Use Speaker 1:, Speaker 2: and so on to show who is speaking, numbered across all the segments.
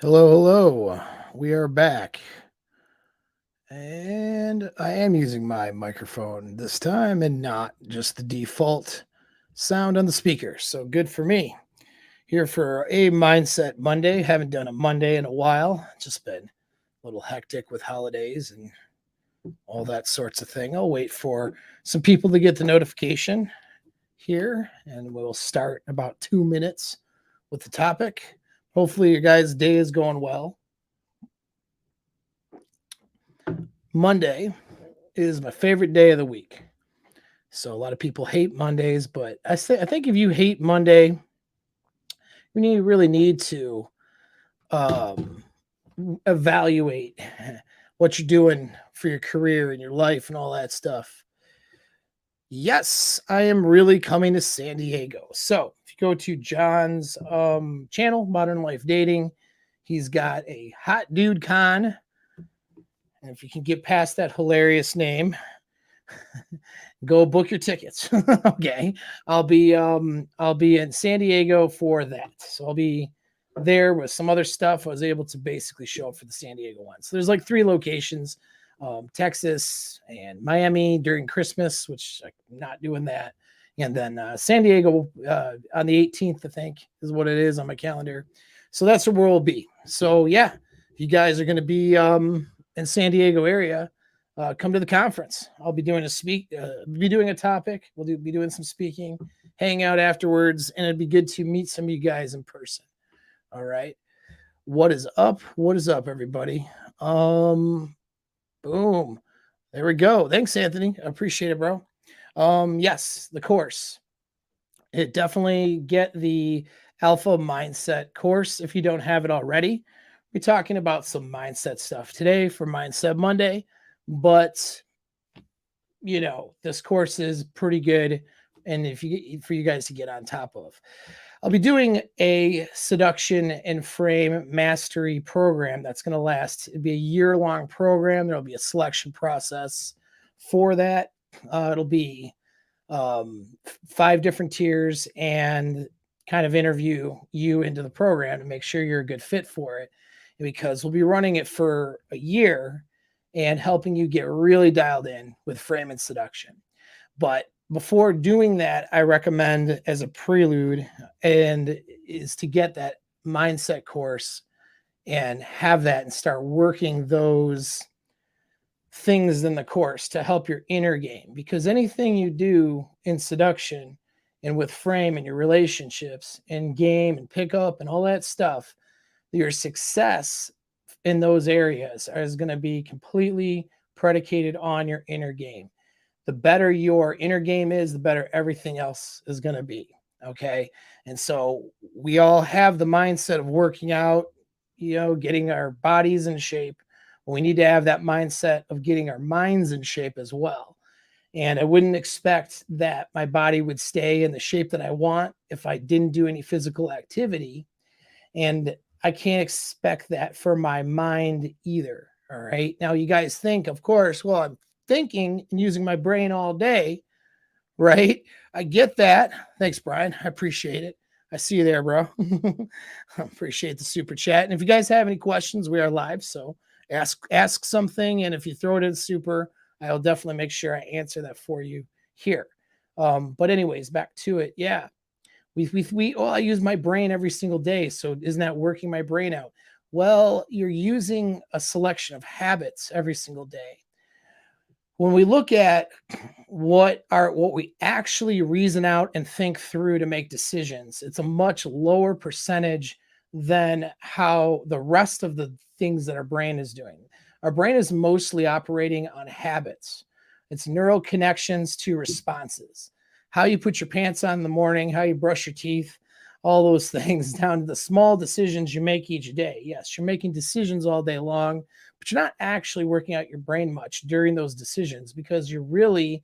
Speaker 1: Hello, hello. We are back. And I am using my microphone this time and not just the default sound on the speaker. So good for me. Here for a Mindset Monday. Haven't done a Monday in a while. Just been a little hectic with holidays and all that sorts of thing. I'll wait for some people to get the notification here and we'll start in about 2 minutes with the topic. Hopefully, your guys' day is going well. Monday is my favorite day of the week. So a lot of people hate Mondays, but I think if you hate Monday, really need to um, evaluate what you're doing for your career and your life and all that stuff. Yes, I am really coming to San Diego. So if you go to John's channel, Modern Life Dating, he's got a hot dude con. And if you can get past that hilarious name, go book your tickets. Okay. I'll be in San Diego for that. So I'll be there with some other stuff. I was able to basically show up for the San Diego one. So there's like three locations, Texas and Miami during Christmas, which I'm not doing that. And then San Diego on the 18th, I think, is what it is on my calendar. So that's where we'll be. So yeah, if you guys are going to be in San Diego area, come to the conference. I'll be doing be doing a topic. Be doing some speaking, hang out afterwards, and it'd be good to meet some of you guys in person. All right. What is up? What is up, everybody? Boom. There we go. Thanks, Anthony. I appreciate it, bro. Yes, the course. It definitely get the alpha mindset course if you don't have it already. We're talking about some mindset stuff today for Mindset Monday, but this course is pretty good. And if you for you guys to get on top of, I'll be doing a seduction and frame mastery program that's going to last. It'll be a year-long program. There'll be a selection process for that. It'll be 5 different tiers and kind of interview you into the program to make sure you're a good fit for it. Because we'll be running it for a year and helping you get really dialed in with frame and seduction. But before doing that, I recommend as a prelude and is to get that mindset course and have that and start working those things in the course to help your inner game, because anything you do in seduction and with frame and your relationships and game and pickup and all that stuff, your success in those areas is going to be completely predicated on your inner game. The better your inner game is, the better everything else is going to be. Okay. And so we all have the mindset of working out, getting our bodies in shape. We need to have that mindset of getting our minds in shape as well. And I wouldn't expect that my body would stay in the shape that I want if I didn't do any physical activity. And I can't expect that for my mind either. All right. Now, you guys think, of course, well, I'm thinking and using my brain all day, right? I get that. Thanks, Brian. I appreciate it. I see you there, bro. I appreciate the super chat. And if you guys have any questions, we are live. So ask something. And if you throw it in super, I'll definitely make sure I answer that for you here. But anyways, back to it. Yeah. I use my brain every single day. So isn't that working my brain out? Well, you're using a selection of habits every single day. When we look at what we actually reason out and think through to make decisions, it's a much lower percentage than how the rest of the things that our brain is doing. Our brain is mostly operating on habits. It's neural connections to responses. How you put your pants on in the morning, how you brush your teeth, all those things, down to the small decisions you make each day. Yes, you're making decisions all day long, but you're not actually working out your brain much during those decisions because you're really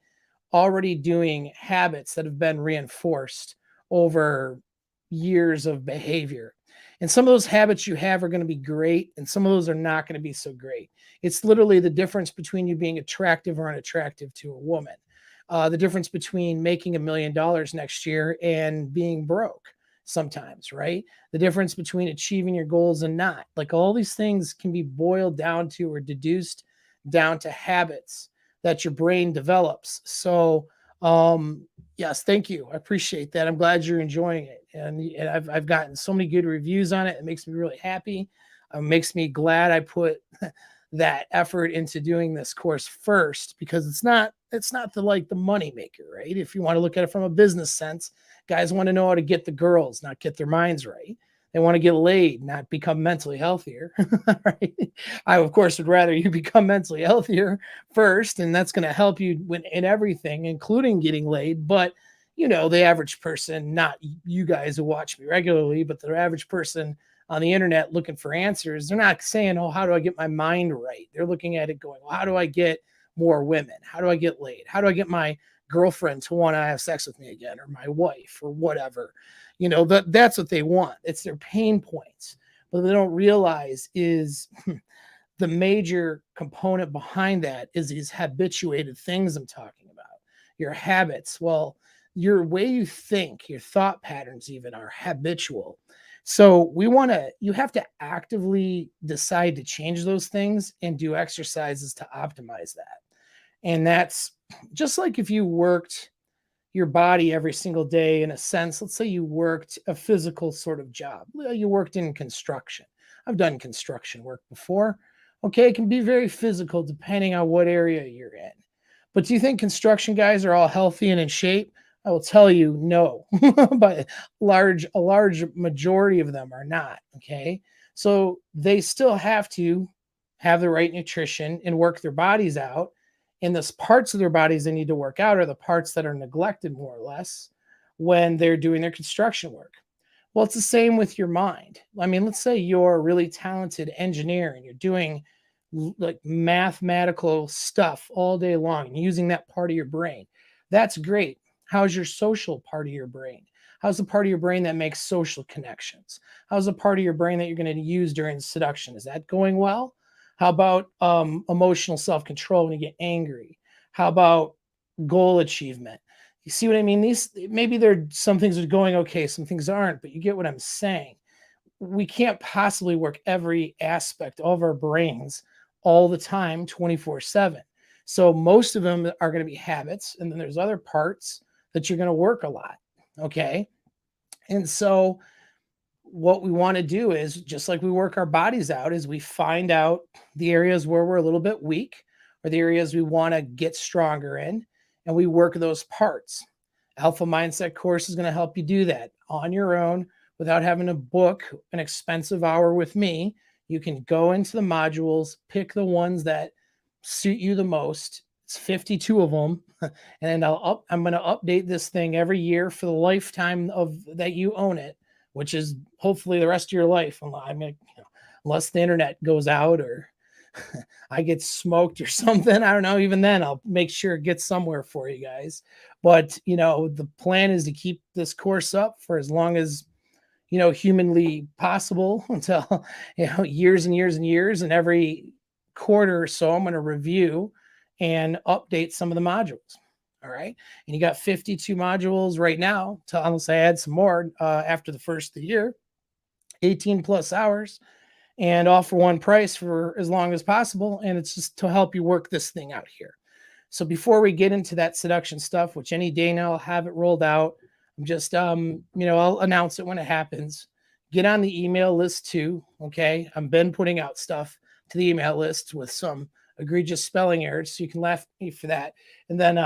Speaker 1: already doing habits that have been reinforced over years of behavior. And some of those habits you have are going to be great, and some of those are not going to be so great. It's literally the difference between you being attractive or unattractive to a woman. The difference between making $1 million next year and being broke. sometimes, right? The difference between achieving your goals and not. Like all these things can be boiled down to or deduced down to habits that your brain develops. So, yes, thank you. I appreciate that. I'm glad you're enjoying it. And I've gotten so many good reviews on it. It makes me really happy. Makes me glad I put that effort into doing this course first, because it's not the like the money maker, right? If you want to look at it from a business sense, guys want to know how to get the girls, not get their minds right. They want to get laid, not become mentally healthier. Right? I, of course, would rather you become mentally healthier first, and that's going to help you in everything, including getting laid. But the average person, not you guys who watch me regularly, but the average person on the internet looking for answers, they're not saying, oh, how do I get my mind right? They're looking at it going, well, how do I get more women? How do I get laid? How do I get my girlfriend to want to have sex with me again, or my wife, or whatever? That's what they want. It's their pain points. But they don't realize is the major component behind that is these habituated things I'm talking about. Your habits. Well, your way you think, your thought patterns even are habitual. So you have to actively decide to change those things and do exercises to optimize that. And that's just like if you worked your body every single day in a sense. Let's say you worked a physical sort of job. You worked in construction. I've done construction work before. Okay, it can be very physical depending on what area you're in. But do you think construction guys are all healthy and in shape? I will tell you no, but a large majority of them are not. Okay, so they still have to have the right nutrition and work their bodies out. And the parts of their bodies they need to work out are the parts that are neglected more or less when they're doing their construction work. Well, it's the same with your mind. I mean, let's say you're a really talented engineer and you're doing like mathematical stuff all day long and using that part of your brain. That's great. How's your social part of your brain? How's the part of your brain that makes social connections? How's the part of your brain that you're going to use during seduction? Is that going well? How about emotional self control when you get angry? How about goal achievement? You see what I mean? These maybe there some things are going okay, some things aren't, but you get what I'm saying. We can't possibly work every aspect of our brains all the time 24/7. So most of them are going to be habits, and then there's other parts that you're going to work a lot. Okay. And so what we want to do is just like we work our bodies out is we find out the areas where we're a little bit weak or the areas we want to get stronger in, and we work those parts. Alpha Mindset course is going to help you do that on your own without having to book an expensive hour with me. You can go into the modules, pick the ones that suit you the most. It's 52 of them. And I'm going to update this thing every year for the lifetime of that you own it, which is hopefully the rest of your life. I mean, unless the internet goes out or I get smoked or something. I don't know. Even then, I'll make sure it gets somewhere for you guys. But, the plan is to keep this course up for as long as, humanly possible until, years and years and years. And every quarter or so, I'm going to review and update some of the modules. All right. And you got 52 modules right now, unless I add some more after the first of the year, 18 plus hours, and all for one price for as long as possible. And it's just to help you work this thing out here. So before we get into that seduction stuff, which any day now I'll have it rolled out, I'm just, I'll announce it when it happens. Get on the email list too. Okay. I've been putting out stuff to the email list with some egregious spelling errors. So you can laugh at me for that. And then,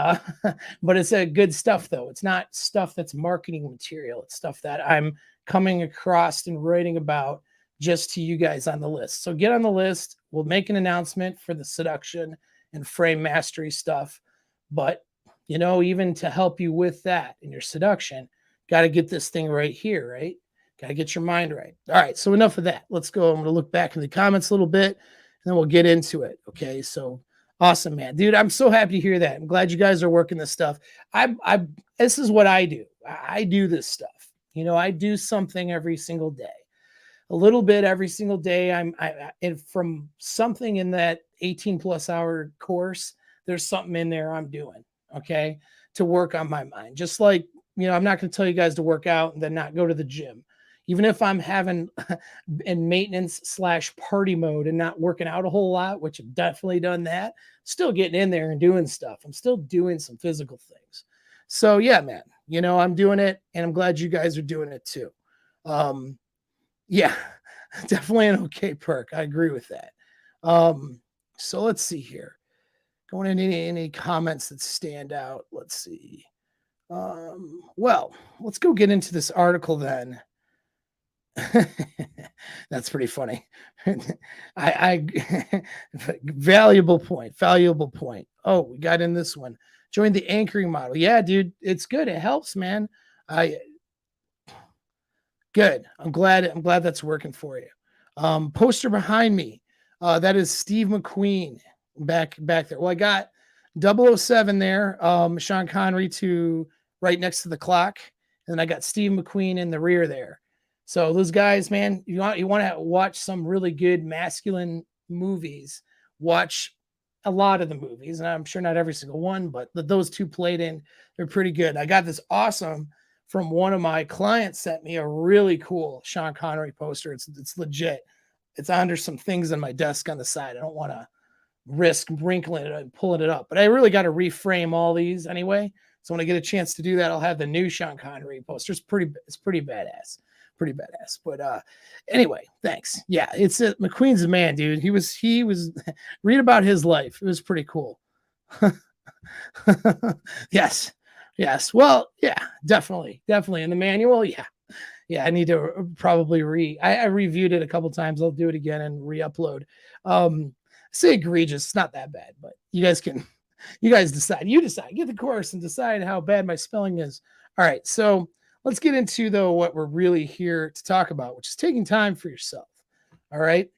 Speaker 1: but it's a good stuff though. It's not stuff that's marketing material. It's stuff that I'm coming across and writing about just to you guys on the list. So get on the list. We'll make an announcement for the seduction and frame mastery stuff. But, even to help you with that in your seduction, got to get this thing right here, right? Got to get your mind right. All right. So enough of that. Let's go. I'm going to look back in the comments a little bit and then we'll get into it. Okay. So awesome, man. Dude, I'm so happy to hear that. I'm glad you guys are working this stuff. This is what I do. I do this stuff. I do something every single day. A little bit every single day. And from something in that 18 plus hour course, there's something in there I'm doing, okay, to work on my mind. Just like I'm not going to tell you guys to work out and then not go to the gym. Even if I'm having in maintenance slash party mode and not working out a whole lot, which I've definitely done that, still getting in there and doing stuff. I'm still doing some physical things. So yeah, man, I'm doing it and I'm glad you guys are doing it too. Yeah, definitely an okay perk. I agree with that. So let's see here. Going into any comments that stand out. Let's see. Well, let's go get into this article then. That's pretty funny. I valuable point. Oh, we got in this one. Join the anchoring model. Yeah, dude, it's good. It helps, man. I Good. I'm glad that's working for you. Poster behind me. That is Steve McQueen back there. Well, I got 007 there. Sean Connery to right next to the clock, and then I got Steve McQueen in the rear there. So those guys, man, you want to watch some really good masculine movies. Watch a lot of the movies, and I'm sure not every single one, but those two played in, they're pretty good. I got this awesome from one of my clients sent me a really cool Sean Connery poster. It's legit. It's under some things on my desk on the side. I don't want to risk wrinkling it and pulling it up, but I really got to reframe all these anyway. So when I get a chance to do that, I'll have the new Sean Connery poster. It's pretty badass. But anyway, thanks. Yeah, McQueen's a man, dude. He was read about his life. It was pretty cool. Yes. Well, yeah, definitely. In the manual, yeah. I need to probably I reviewed it a couple times. I'll do it again and re-upload. Say egregious, it's not that bad, but you guys decide. You decide. Get the course and decide how bad my spelling is. All right, so let's get into though what we're really here to talk about, which is taking time for yourself. All right.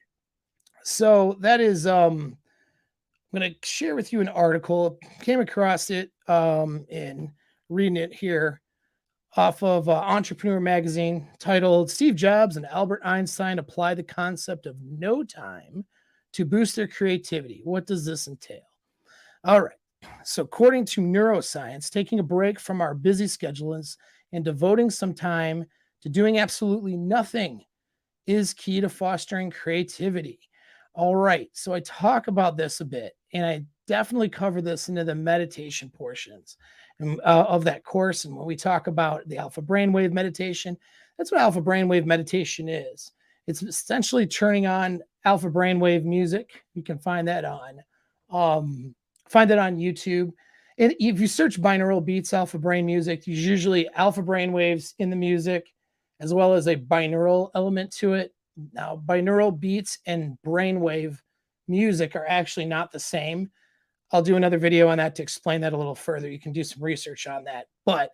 Speaker 1: So that is I'm going to share with you an article. Came across it in reading it here off of Entrepreneur Magazine, titled Steve Jobs and Albert Einstein Apply the Concept of No Time to Boost Their Creativity. What does this entail? All right. So according to neuroscience, taking a break from our busy schedules and devoting some time to doing absolutely nothing is key to fostering creativity. All right. So I talk about this a bit, and I definitely cover this into the meditation portions of that course. And when we talk about the alpha brainwave meditation, that's what alpha brainwave meditation is. It's essentially turning on alpha brainwave music. You can find that on YouTube. And if you search binaural beats, alpha brain music, there's usually alpha brain waves in the music, as well as a binaural element to it. Now, binaural beats and brainwave music are actually not the same. I'll do another video on that to explain that a little further. You can do some research on that, but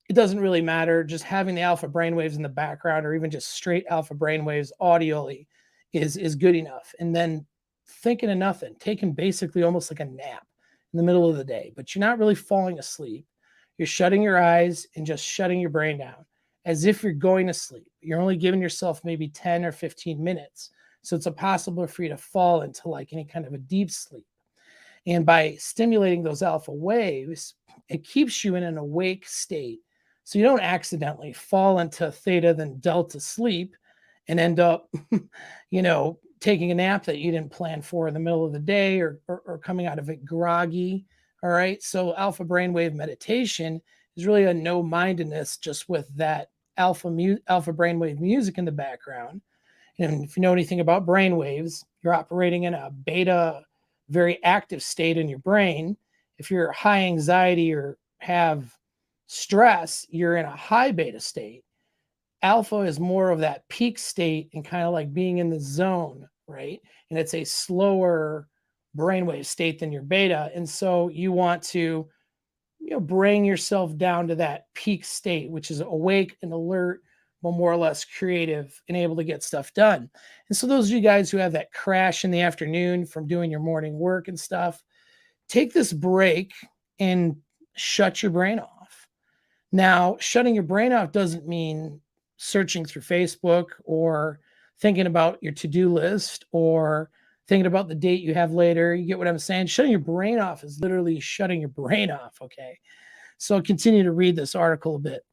Speaker 1: it doesn't really matter. Just having the alpha brainwaves in the background, or even just straight alpha brainwaves audially, is good enough. And then thinking of nothing, taking basically almost like a nap in the middle of the day, but you're not really falling asleep. You're shutting your eyes and just shutting your brain down as if you're going to sleep. You're only giving yourself maybe 10 or 15 minutes. So it's impossible for you to fall into like any kind of a deep sleep. And by stimulating those alpha waves, it keeps you in an awake state. So you don't accidentally fall into theta then delta sleep and end up, taking a nap that you didn't plan for in the middle of the day, or coming out of it groggy. All right. So alpha brainwave meditation is really a no mindedness, just with that alpha brainwave music in the background. And if you know anything about brainwaves, you're operating in a beta, very active state in your brain. If you're high anxiety or have stress, you're in a high beta state. Alpha is more of that peak state and kind of like being in the zone, right? And it's a slower brainwave state than your beta. And so you want to, bring yourself down to that peak state, which is awake and alert, but more or less creative and able to get stuff done. And so those of you guys who have that crash in the afternoon from doing your morning work and stuff, take this break and shut your brain off. Now, shutting your brain off doesn't mean searching through Facebook or thinking about your to-do list or thinking about the date you have later. You get what I'm saying? Shutting your brain off is literally shutting your brain off, okay? So I'll continue to read this article a bit.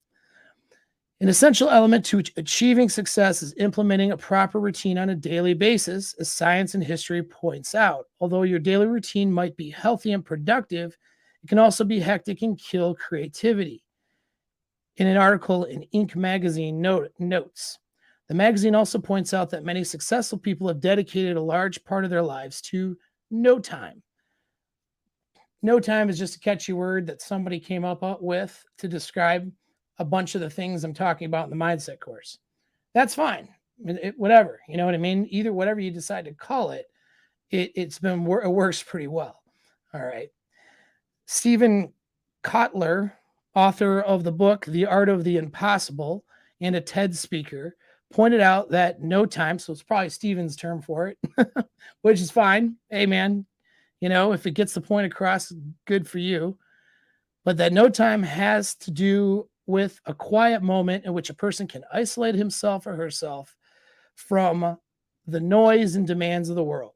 Speaker 1: An essential element to achieving success is implementing a proper routine on a daily basis, as science and history points out. Although your daily routine might be healthy and productive, it can also be hectic and kill creativity. In an article in Inc. magazine notes, the magazine also points out that many successful people have dedicated a large part of their lives to no time. No time is just a catchy word that somebody came up with to describe a bunch of the things I'm talking about in the mindset course. That's fine. Whatever, you know what I mean? Either whatever you decide to call it, it works pretty well. All right. Stephen Kotler, author of the book The Art of the Impossible and a TED speaker, pointed out that no time, so it's probably Stephen's term for it, which is fine. Hey, man, you know, if it gets the point across, good for you. But that no time has to do with a quiet moment in which a person can isolate himself or herself from the noise and demands of the world.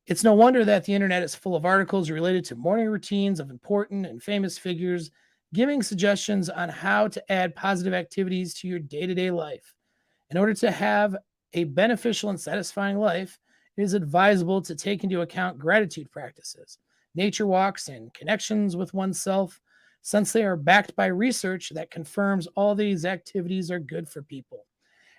Speaker 1: It's no wonder that the internet is full of articles related to morning routines of important and famous figures, giving suggestions on how to add positive activities to your day-to-day life. In order to have a beneficial and satisfying life, it is advisable to take into account gratitude practices, nature walks, and connections with oneself, since they are backed by research that confirms all these activities are good for people.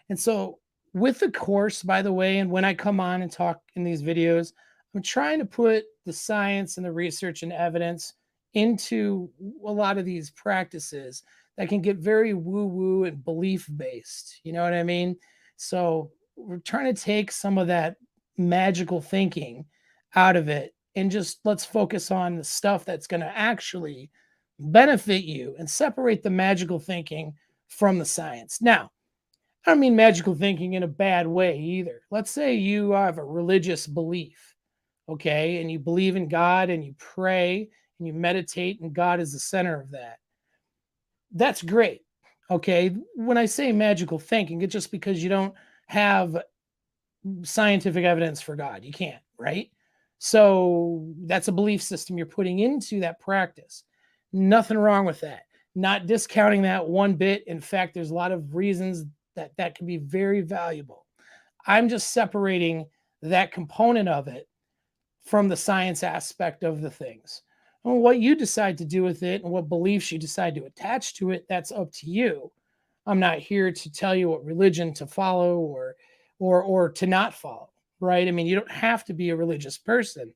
Speaker 1: And so, with the course, by the way, and when I come on and talk in these videos, I'm trying to put the science and the research and evidence into a lot of these practices that can get very woo-woo and belief-based. You know what I mean? So we're trying to take some of that magical thinking out of it and just let's focus on the stuff that's going to actually benefit you and separate the magical thinking from the science. Now, I don't mean magical thinking in a bad way either. Let's say you have a religious belief, okay, and you believe in God and you pray and you meditate, and God is the center of that. That's great, okay? When I say magical thinking, it's just because you don't have scientific evidence for God. You can't, right? So that's a belief system you're putting into that practice. Nothing wrong with that. Not discounting that one bit. In fact, there's a lot of reasons that can be very valuable. I'm just separating that component of it from the science aspect of the things. And what you decide to do with it and what beliefs you decide to attach to it, that's up to you. I'm not here to tell you what religion to follow or to not follow, right? I mean, you don't have to be a religious person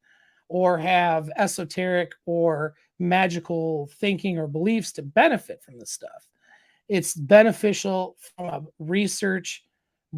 Speaker 1: or have esoteric or magical thinking or beliefs to benefit from this stuff. It's beneficial from a research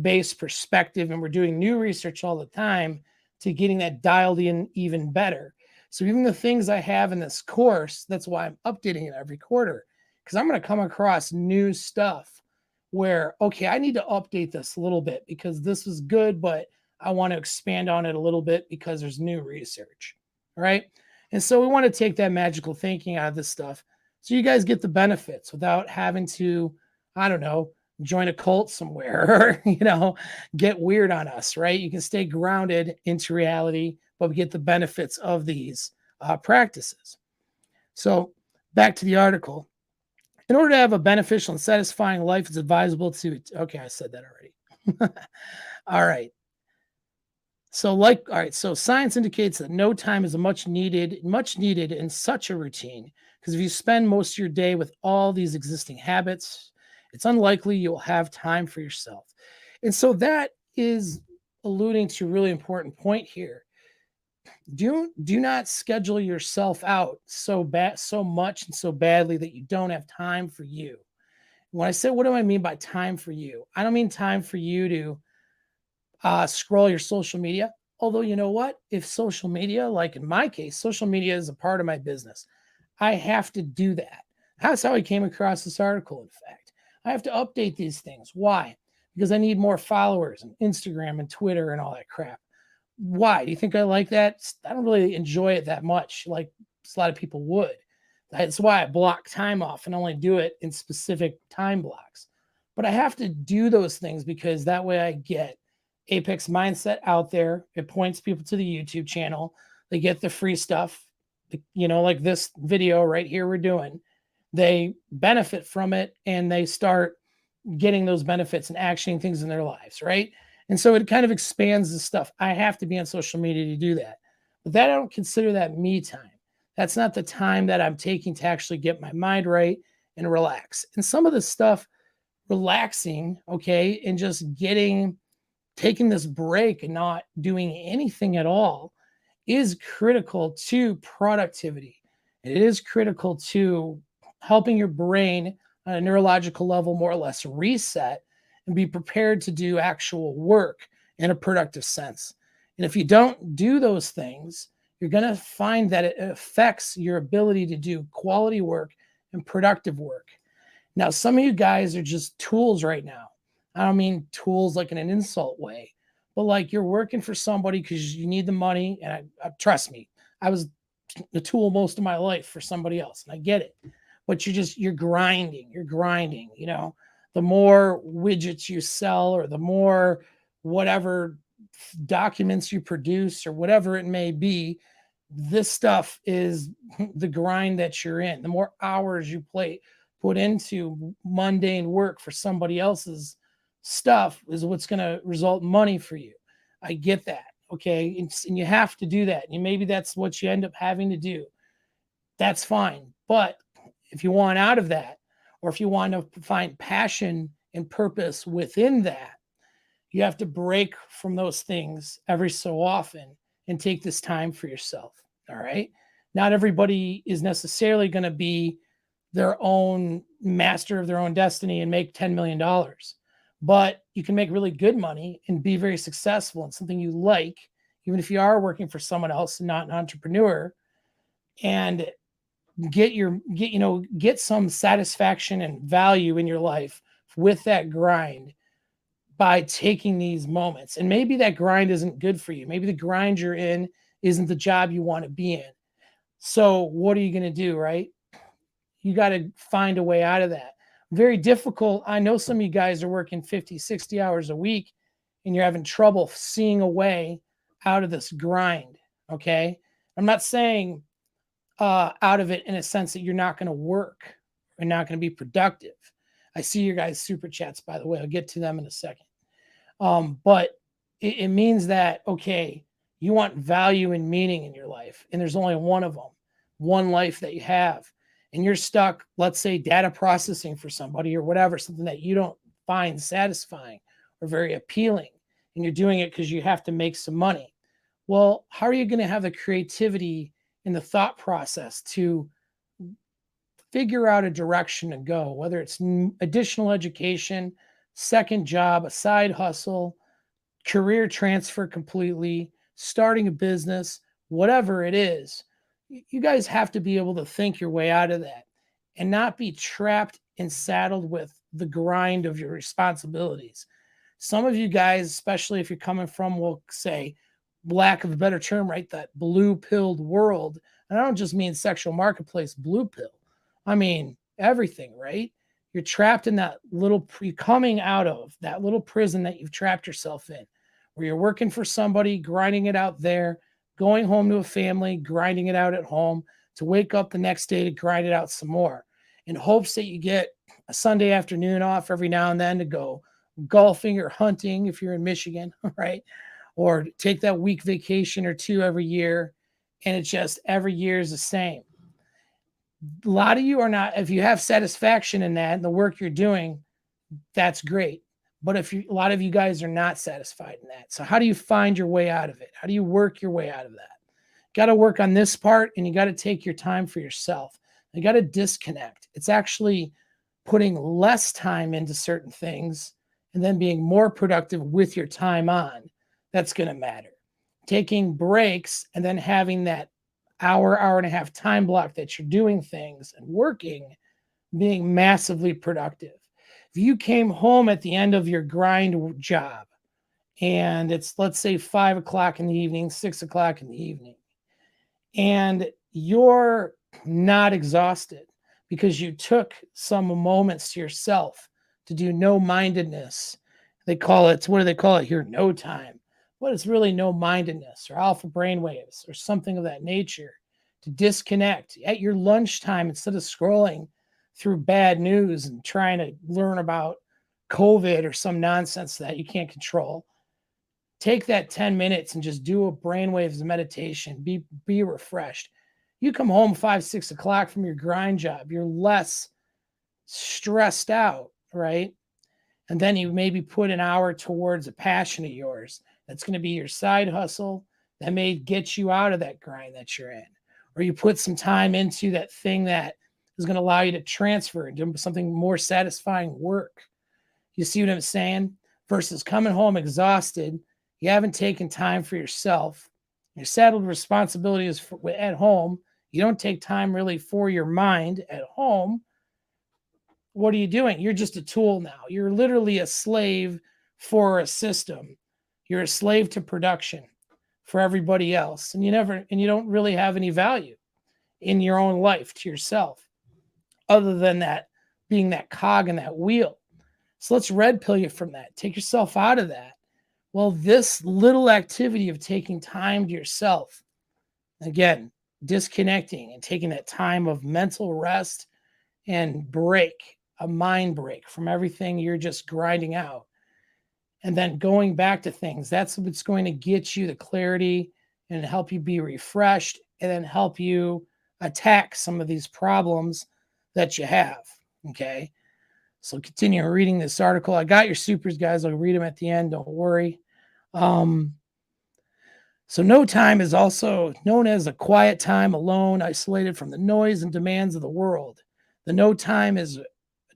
Speaker 1: based perspective, and we're doing new research all the time to getting that dialed in even better. So even the things I have in this course, that's why I'm updating it every quarter, because I'm going to come across new stuff where, okay, I need to update this a little bit because this is good, but I want to expand on it a little bit because there's new research. All right. And so we want to take that magical thinking out of this stuff so you guys get the benefits without having to, I don't know, join a cult somewhere or, get weird on us, right? You can stay grounded into reality, but we get the benefits of these practices. So back to the article. In order to have a beneficial and satisfying life, it's advisable to, okay, I said that already. All right. So science indicates that no time is much needed in such a routine, because if you spend most of your day with all these existing habits, it's unlikely you'll have time for yourself. And so that is alluding to a really important point here. Do not schedule yourself out so much and so badly that you don't have time for you. When I say, what do I mean by time for you? I don't mean time for you to scroll your social media. Although, you know what? If social media, like in my case, social media is a part of my business, I have to do that. That's how I came across this article, in fact. I have to update these things. Why? Because I need more followers on Instagram and Twitter and all that crap. Why? Do you think I like that? I don't really enjoy it that much, like a lot of people would. That's why I block time off and only do it in specific time blocks. But I have to do those things because that way I get Apex Mindset out there. It points people to the YouTube channel. They get the free stuff. like this video right here we're doing, they benefit from it and they start getting those benefits and actioning things in their lives, right? And so it kind of expands the stuff. I have to be on social media to do that. But that I don't consider that me time. That's not the time that I'm taking to actually get my mind right and relax. And some of the stuff, relaxing, okay, and just taking this break and not doing anything at all is critical to productivity. It is critical to helping your brain on a neurological level more or less reset and be prepared to do actual work in a productive sense. And if you don't do those things, you're going to find that it affects your ability to do quality work and productive work. Now, some of you guys are just tools right now. I don't mean tools like in an insult way, but like you're working for somebody because you need the money. And trust me, I was the tool most of my life for somebody else, and I get it. But you're grinding. You're grinding. The more widgets you sell, or the more whatever documents you produce, or whatever it may be, this stuff is the grind that you're in. The more hours you put into mundane work for somebody else's stuff is what's going to result in money for you. I get that. Okay. And you have to do that. And maybe that's what you end up having to do. That's fine. But if you want out of that, or if you want to find passion and purpose within that, you have to break from those things every so often and take this time for yourself. All right. Not everybody is necessarily going to be their own master of their own destiny and make $10 million. But you can make really good money and be very successful in something you like, even if you are working for someone else and not an entrepreneur, and get some satisfaction and value in your life with that grind by taking these moments. And maybe that grind isn't good for you. Maybe the grind you're in isn't the job you want to be in. So what are you going to do, right? You got to find a way out of that. Very difficult. I know some of you guys are working 50, 60 hours a week and you're having trouble seeing a way out of this grind. Okay. I'm not saying out of it in a sense that you're not going to work or not going to be productive. I see your guys' super chats, by the way. I'll get to them in a second. But it means that, okay, you want value and meaning in your life, and there's only one of them, one life that you have, and you're stuck, let's say, data processing for somebody or whatever, something that you don't find satisfying or very appealing, and you're doing it because you have to make some money. Well, how are you going to have the creativity and the thought process to figure out a direction to go, whether it's additional education, second job, a side hustle, career transfer completely, starting a business, whatever it is? You guys have to be able to think your way out of that and not be trapped and saddled with the grind of your responsibilities. Some of you guys, especially if you're coming from, we'll say, lack of a better term, right, that blue-pilled world. And I don't just mean sexual marketplace blue pill. I mean everything, right? You're trapped in that coming out of that little prison that you've trapped yourself in, where you're working for somebody, grinding it out there, going home to a family, grinding it out at home, to wake up the next day to grind it out some more, in hopes that you get a Sunday afternoon off every now and then to go golfing or hunting if you're in Michigan, right? Or take that week vacation or two every year. And it's just every year is the same. A lot of you are not, if you have satisfaction in that and the work you're doing, that's great. But a lot of you guys are not satisfied in that. So how do you find your way out of it? How do you work your way out of that? Got to work on this part, and you got to take your time for yourself. You got to disconnect. It's actually putting less time into certain things and then being more productive with your time on. That's going to matter. Taking breaks and then having that hour and a half time block that you're doing things and working, being massively productive. If you came home at the end of your grind job and it's, let's say, 5 o'clock in the evening, 6 o'clock in the evening, and you're not exhausted because you took some moments to yourself to do no mindedness. They call it, what do they call it here? No time. But it's really no mindedness or alpha brainwaves or something of that nature. to disconnect at your lunchtime instead of scrolling through bad news and trying to learn about COVID or some nonsense that you can't control. Take that 10 minutes and just do a brainwaves meditation. Be refreshed. You come home 5, 6 o'clock from your grind job, you're less stressed out, right? And then you maybe put an hour towards a passion of yours. That's going to be your side hustle that may get you out of that grind that you're in. Or you put some time into that thing that is going to allow you to transfer into something more satisfying work. You see what I'm saying? Versus coming home exhausted, you haven't taken time for yourself. You're saddled with responsibilities at home. You don't take time really for your mind at home. What are you doing? You're just a tool now. You're literally a slave for a system. You're a slave to production for everybody else. And you don't really have any value in your own life to yourself, other than that being that cog in that wheel. So let's red pill you from that. Take yourself out of that. Well, this little activity of taking time to yourself, again, disconnecting and taking that time of mental rest and break, a mind break from everything you're just grinding out, and then going back to things, that's what's going to get you the clarity and help you be refreshed and then help you attack some of these problems that you have. Okay. So continue reading this article. I got your supers, guys. I'll read them at the end. Don't worry. So no time is also known as a quiet time alone, isolated from the noise and demands of the world. The no time is a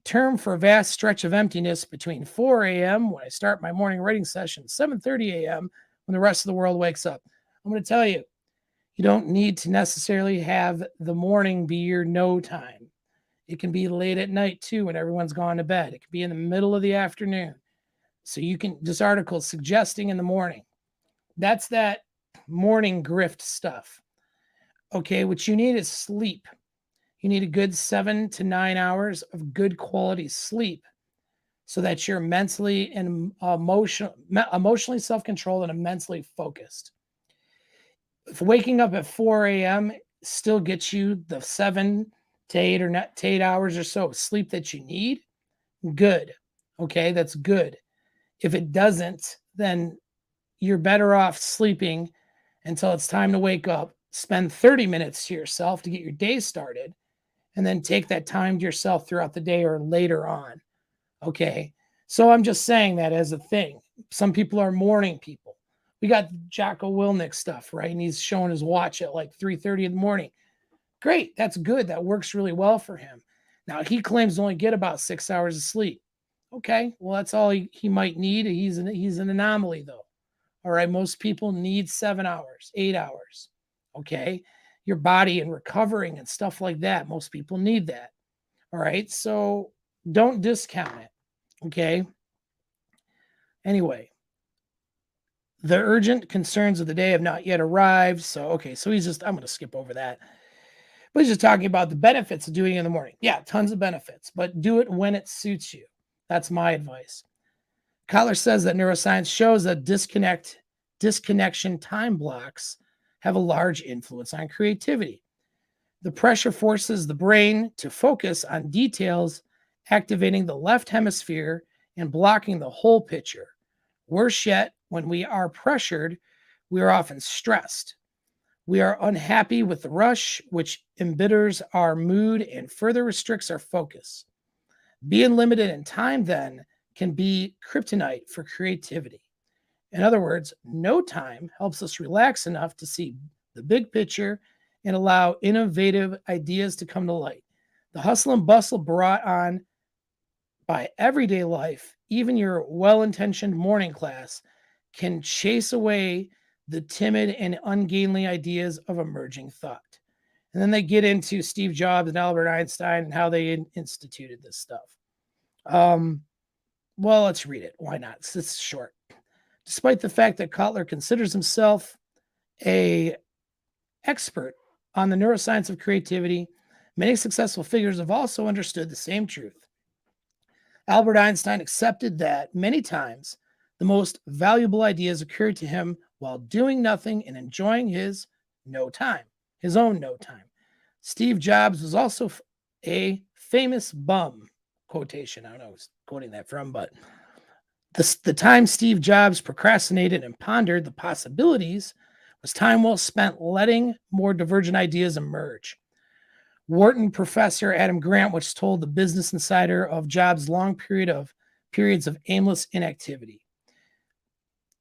Speaker 1: term for a vast stretch of emptiness between 4 a.m. when I start my morning writing session, 7:30 a.m. when the rest of the world wakes up. I'm going to tell you, you don't need to necessarily have the morning be your no time. It can be late at night too when everyone's gone to bed. It can be in the middle of the afternoon. So you can, this article is suggesting in the morning. That's that morning grift stuff. Okay, what you need is sleep. You need a good 7 to 9 hours of good quality sleep so that you're mentally and emotionally self-controlled and mentally focused. If waking up at 4 a.m. still gets you the 7 to 8 hours or so of sleep that you need, good. Okay, that's good. If it doesn't, then you're better off sleeping until it's time to wake up, spend 30 minutes to yourself to get your day started, and then take that time to yourself throughout the day or later on. Okay. So I'm just saying that as a thing. Some people are morning people. We got Jocko Willnick stuff, right? And he's showing his watch at like 3:30 in the morning. Great. That's good. That works really well for him. Now he claims to only get about 6 hours of sleep. Okay. Well, that's all he might need. He's an anomaly though. All right. Most people need 7 hours, 8 hours. Okay. Your body and recovering and stuff like that. Most people need that. All right. So don't discount it. Okay. Anyway, the urgent concerns of the day have not yet arrived. So, okay. So I'm going to skip over that. But he's just talking about the benefits of doing it in the morning. Yeah, tons of benefits, but do it when it suits you. That's my advice. Kotler says that neuroscience shows that disconnection time blocks have a large influence on creativity. The pressure forces the brain to focus on details, activating the left hemisphere and blocking the whole picture. Worse yet, when we are pressured, we are often stressed. We are unhappy with the rush, which embitters our mood and further restricts our focus. Being limited in time, then, can be kryptonite for creativity. In other words, no time helps us relax enough to see the big picture and allow innovative ideas to come to light. The hustle and bustle brought on by everyday life, even your well-intentioned morning class, can chase away the timid and ungainly ideas of emerging thought. And then they get into Steve Jobs and Albert Einstein and how they instituted this stuff. Well, let's read it. Why not? It's short. Despite the fact that Kotler considers himself an expert on the neuroscience of creativity, many successful figures have also understood the same truth. Albert Einstein accepted that many times the most valuable ideas occurred to him while doing nothing and enjoying his no time, his own no time. Steve Jobs was also a famous bum. Quotation. I don't know who's quoting that from, but the time Steve Jobs procrastinated and pondered the possibilities was time well spent letting more divergent ideas emerge. Wharton professor Adam Grant once told the Business Insider of Jobs' long periods of aimless inactivity.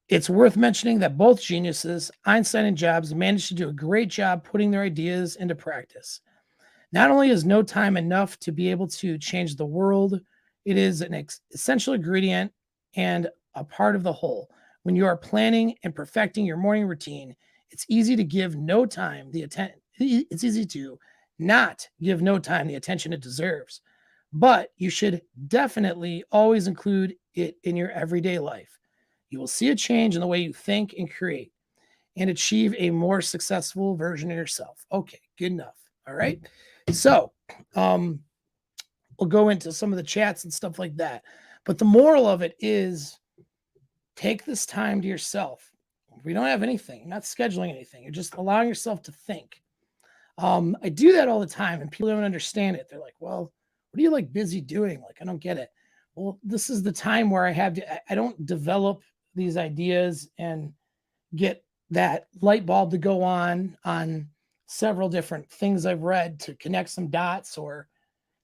Speaker 1: It's worth mentioning that both geniuses, Einstein and Jobs, managed to do a great job putting their ideas into practice. Not only is no time enough to be able to change the world, it is an essential ingredient and a part of the whole. When you are planning and perfecting your morning routine, it's easy to give no time the attention. It's easy to not give no time the attention it deserves, but you should definitely always include it in your everyday life. You will see a change in the way you think and create and achieve a more successful version of yourself. Okay, good enough. All right. So, we'll go into some of the chats and stuff like that. But the moral of it is take this time to yourself. We don't have anything, you're not scheduling anything. You're just allowing yourself to think. I do that all the time and people don't understand it. They're like, well, what are you like busy doing? Like, I don't get it. Well, this is the time where I don't develop these ideas and get that light bulb to go on several different things I've read to connect some dots or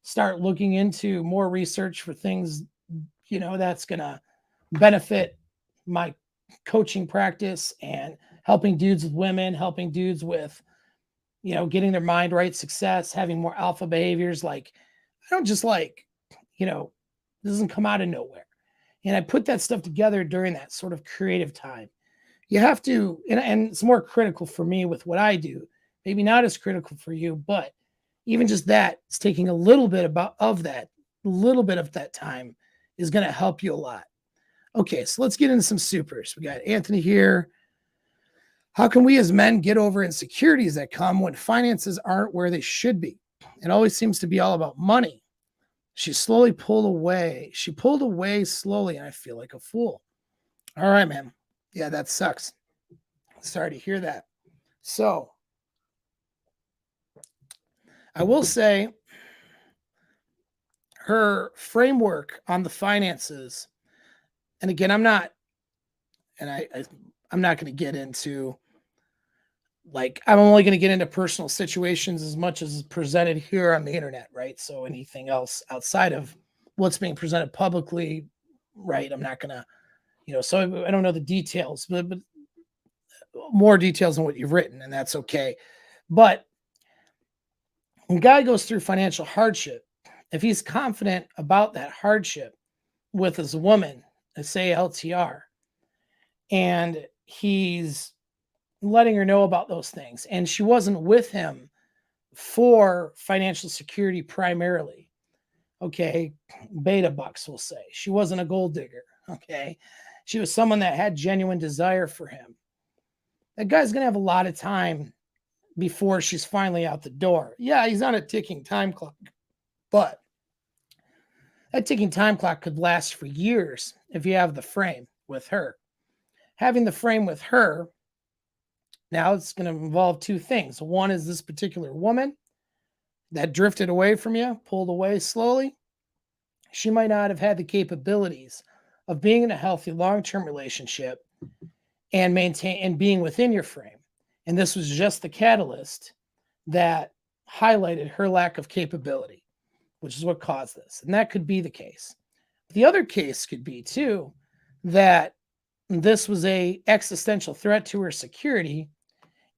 Speaker 1: start looking into more research for things, that's going to benefit my coaching practice and helping dudes with women, helping dudes with, getting their mind right, success, having more alpha behaviors. Like, I don't just this doesn't come out of nowhere. And I put that stuff together during that sort of creative time. You have to, and it's more critical for me with what I do, maybe not as critical for you, but even just that, it's taking a little bit of that time is going to help you a lot. Okay, so let's get into some supers. We got Anthony here. How can we as men get over insecurities that come when finances aren't where they should be? It always seems to be all about money. She pulled away slowly, and I feel like a fool. All right, man. Yeah, that sucks. Sorry to hear that. So, I will say her framework on the finances, and again, I'm not going to get into I'm only going to get into personal situations as much as is presented here on the internet, right? So anything else outside of what's being presented publicly, right? I'm not going to, so I don't know the details, but more details on what you've written, and that's okay. But when a guy goes through financial hardship, if he's confident about that hardship with his woman, say LTR, and he's letting her know about those things, and she wasn't with him for financial security primarily, okay, beta bucks, we'll say. She wasn't a gold digger, okay? She was someone that had genuine desire for him. That guy's going to have a lot of time before she's finally out the door. Yeah, he's on a ticking time clock, but that ticking time clock could last for years if you have the frame with her. Having the frame with her, now it's going to involve two things. One is this particular woman that drifted away from you, pulled away slowly. She might not have had the capabilities of being in a healthy long-term relationship and being within your frame. And this was just the catalyst that highlighted her lack of capability, which is what caused this. And that could be the case. The other case could be too that this was a existential threat to her security,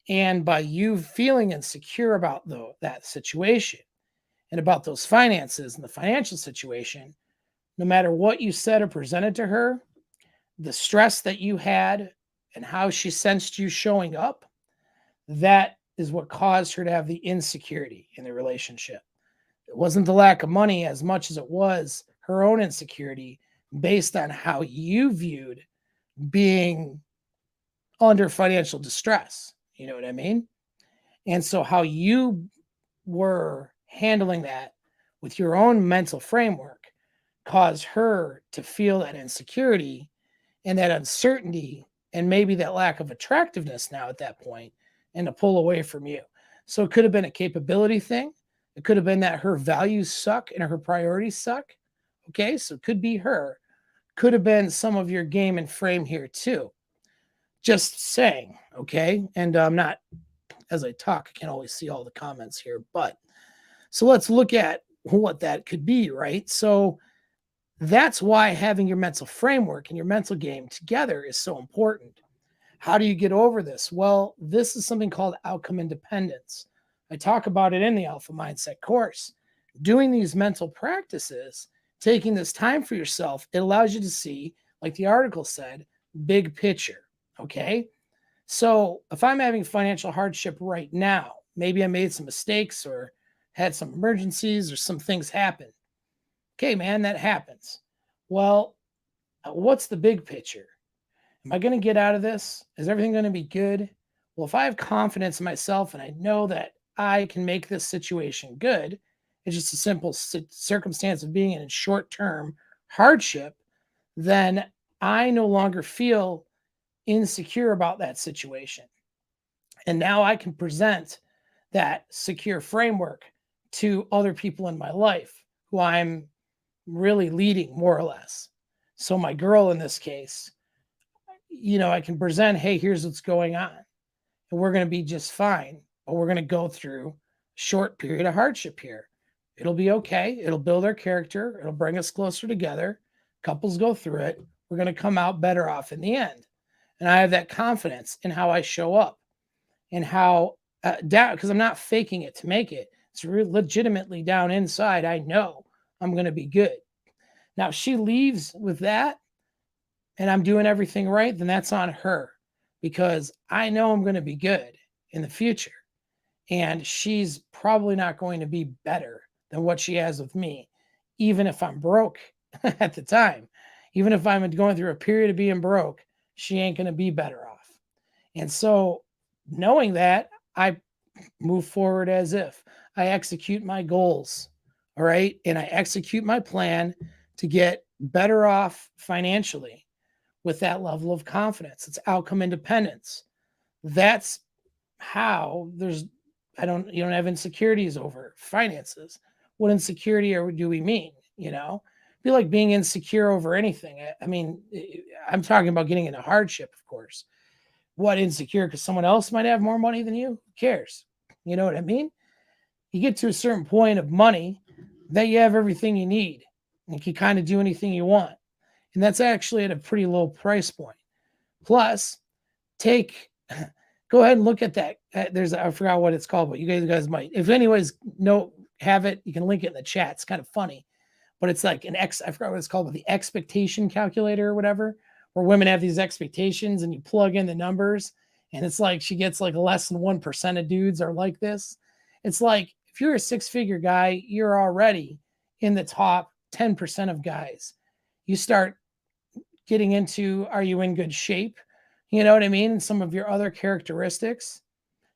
Speaker 1: and by you feeling insecure about that situation and about those finances and the financial situation, no matter what you said or presented to her, the stress that you had and how she sensed you showing up, that is what caused her to have the insecurity in the relationship. It wasn't the lack of money as much as it was her own insecurity based on how you viewed being under financial distress. You know what I mean? And so how you were handling that with your own mental framework caused her to feel that insecurity and that uncertainty and maybe that lack of attractiveness now at that point, and to pull away from you. So it could have been a capability thing. It could have been that her values suck and her priorities suck. Okay, so it could be her. Could have been some of your game and frame here too. Just saying, okay? And I'm not, as I talk, I can't always see all the comments here, but so let's look at what that could be, right? So that's why having your mental framework and your mental game together is so important. How do you get over this? Well, this is something called outcome independence. I talk about it in the Alpha Mindset course. Doing these mental practices, taking this time for yourself, it allows you to see, like the article said, big picture. Okay. So if I'm having financial hardship right now, maybe I made some mistakes or had some emergencies or some things happen. Okay, man, that happens. Well, what's the big picture? Am I going to get out of this? Is everything going to be good? Well, if I have confidence in myself and I know that I can make this situation good, it's just a simple circumstance of being in short term hardship, then I no longer feel insecure about that situation. And now I can present that secure framework to other people in my life who I'm really leading, more or less. So, my girl in this case, I can present, hey, here's what's going on. And we're going to be just fine. But we're going to go through a short period of hardship here. It'll be okay. It'll build our character. It'll bring us closer together. Couples go through it. We're going to come out better off in the end. And I have that confidence in how I show up and how down, because I'm not faking it to make it. It's legitimately down inside. I know I'm going to be good. Now, if she leaves with that and I'm doing everything right, then that's on her because I know I'm going to be good in the future. And she's probably not going to be better than what she has with me, even if I'm broke at the time. Even if I'm going through a period of being broke, she ain't going to be better off. And so, knowing that, I move forward as if I execute my goals. All right. And I execute my plan to get better off financially with that level of confidence. It's outcome independence. That's how you don't have insecurities over finances. What insecurity do we mean? Be like being insecure over anything. I mean, I'm talking about getting into hardship, of course. What insecure? Because someone else might have more money than you? Who cares? You know what I mean? You get to a certain point of money that you have everything you need and you can kind of do anything you want. And that's actually at a pretty low price point. Plus, go ahead and look at that. I forgot what it's called, but you guys might. If anyways have it, you can link it in the chat. It's kind of funny. But it's like I forgot what it's called, but the expectation calculator or whatever, where women have these expectations and you plug in the numbers and it's like she gets like less than 1% of dudes are like this. It's like if you're a 6-figure guy, you're already in the top 10% of guys. You start getting into, are you in good shape? You know what I mean? And some of your other characteristics,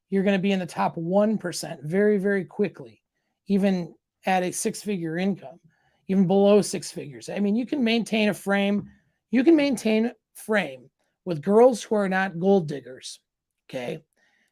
Speaker 1: you're going to be in the top 1% very, very quickly, even at a 6-figure income, even below 6 figures. I mean, you can maintain a frame. You can maintain frame with girls who are not gold diggers. Okay.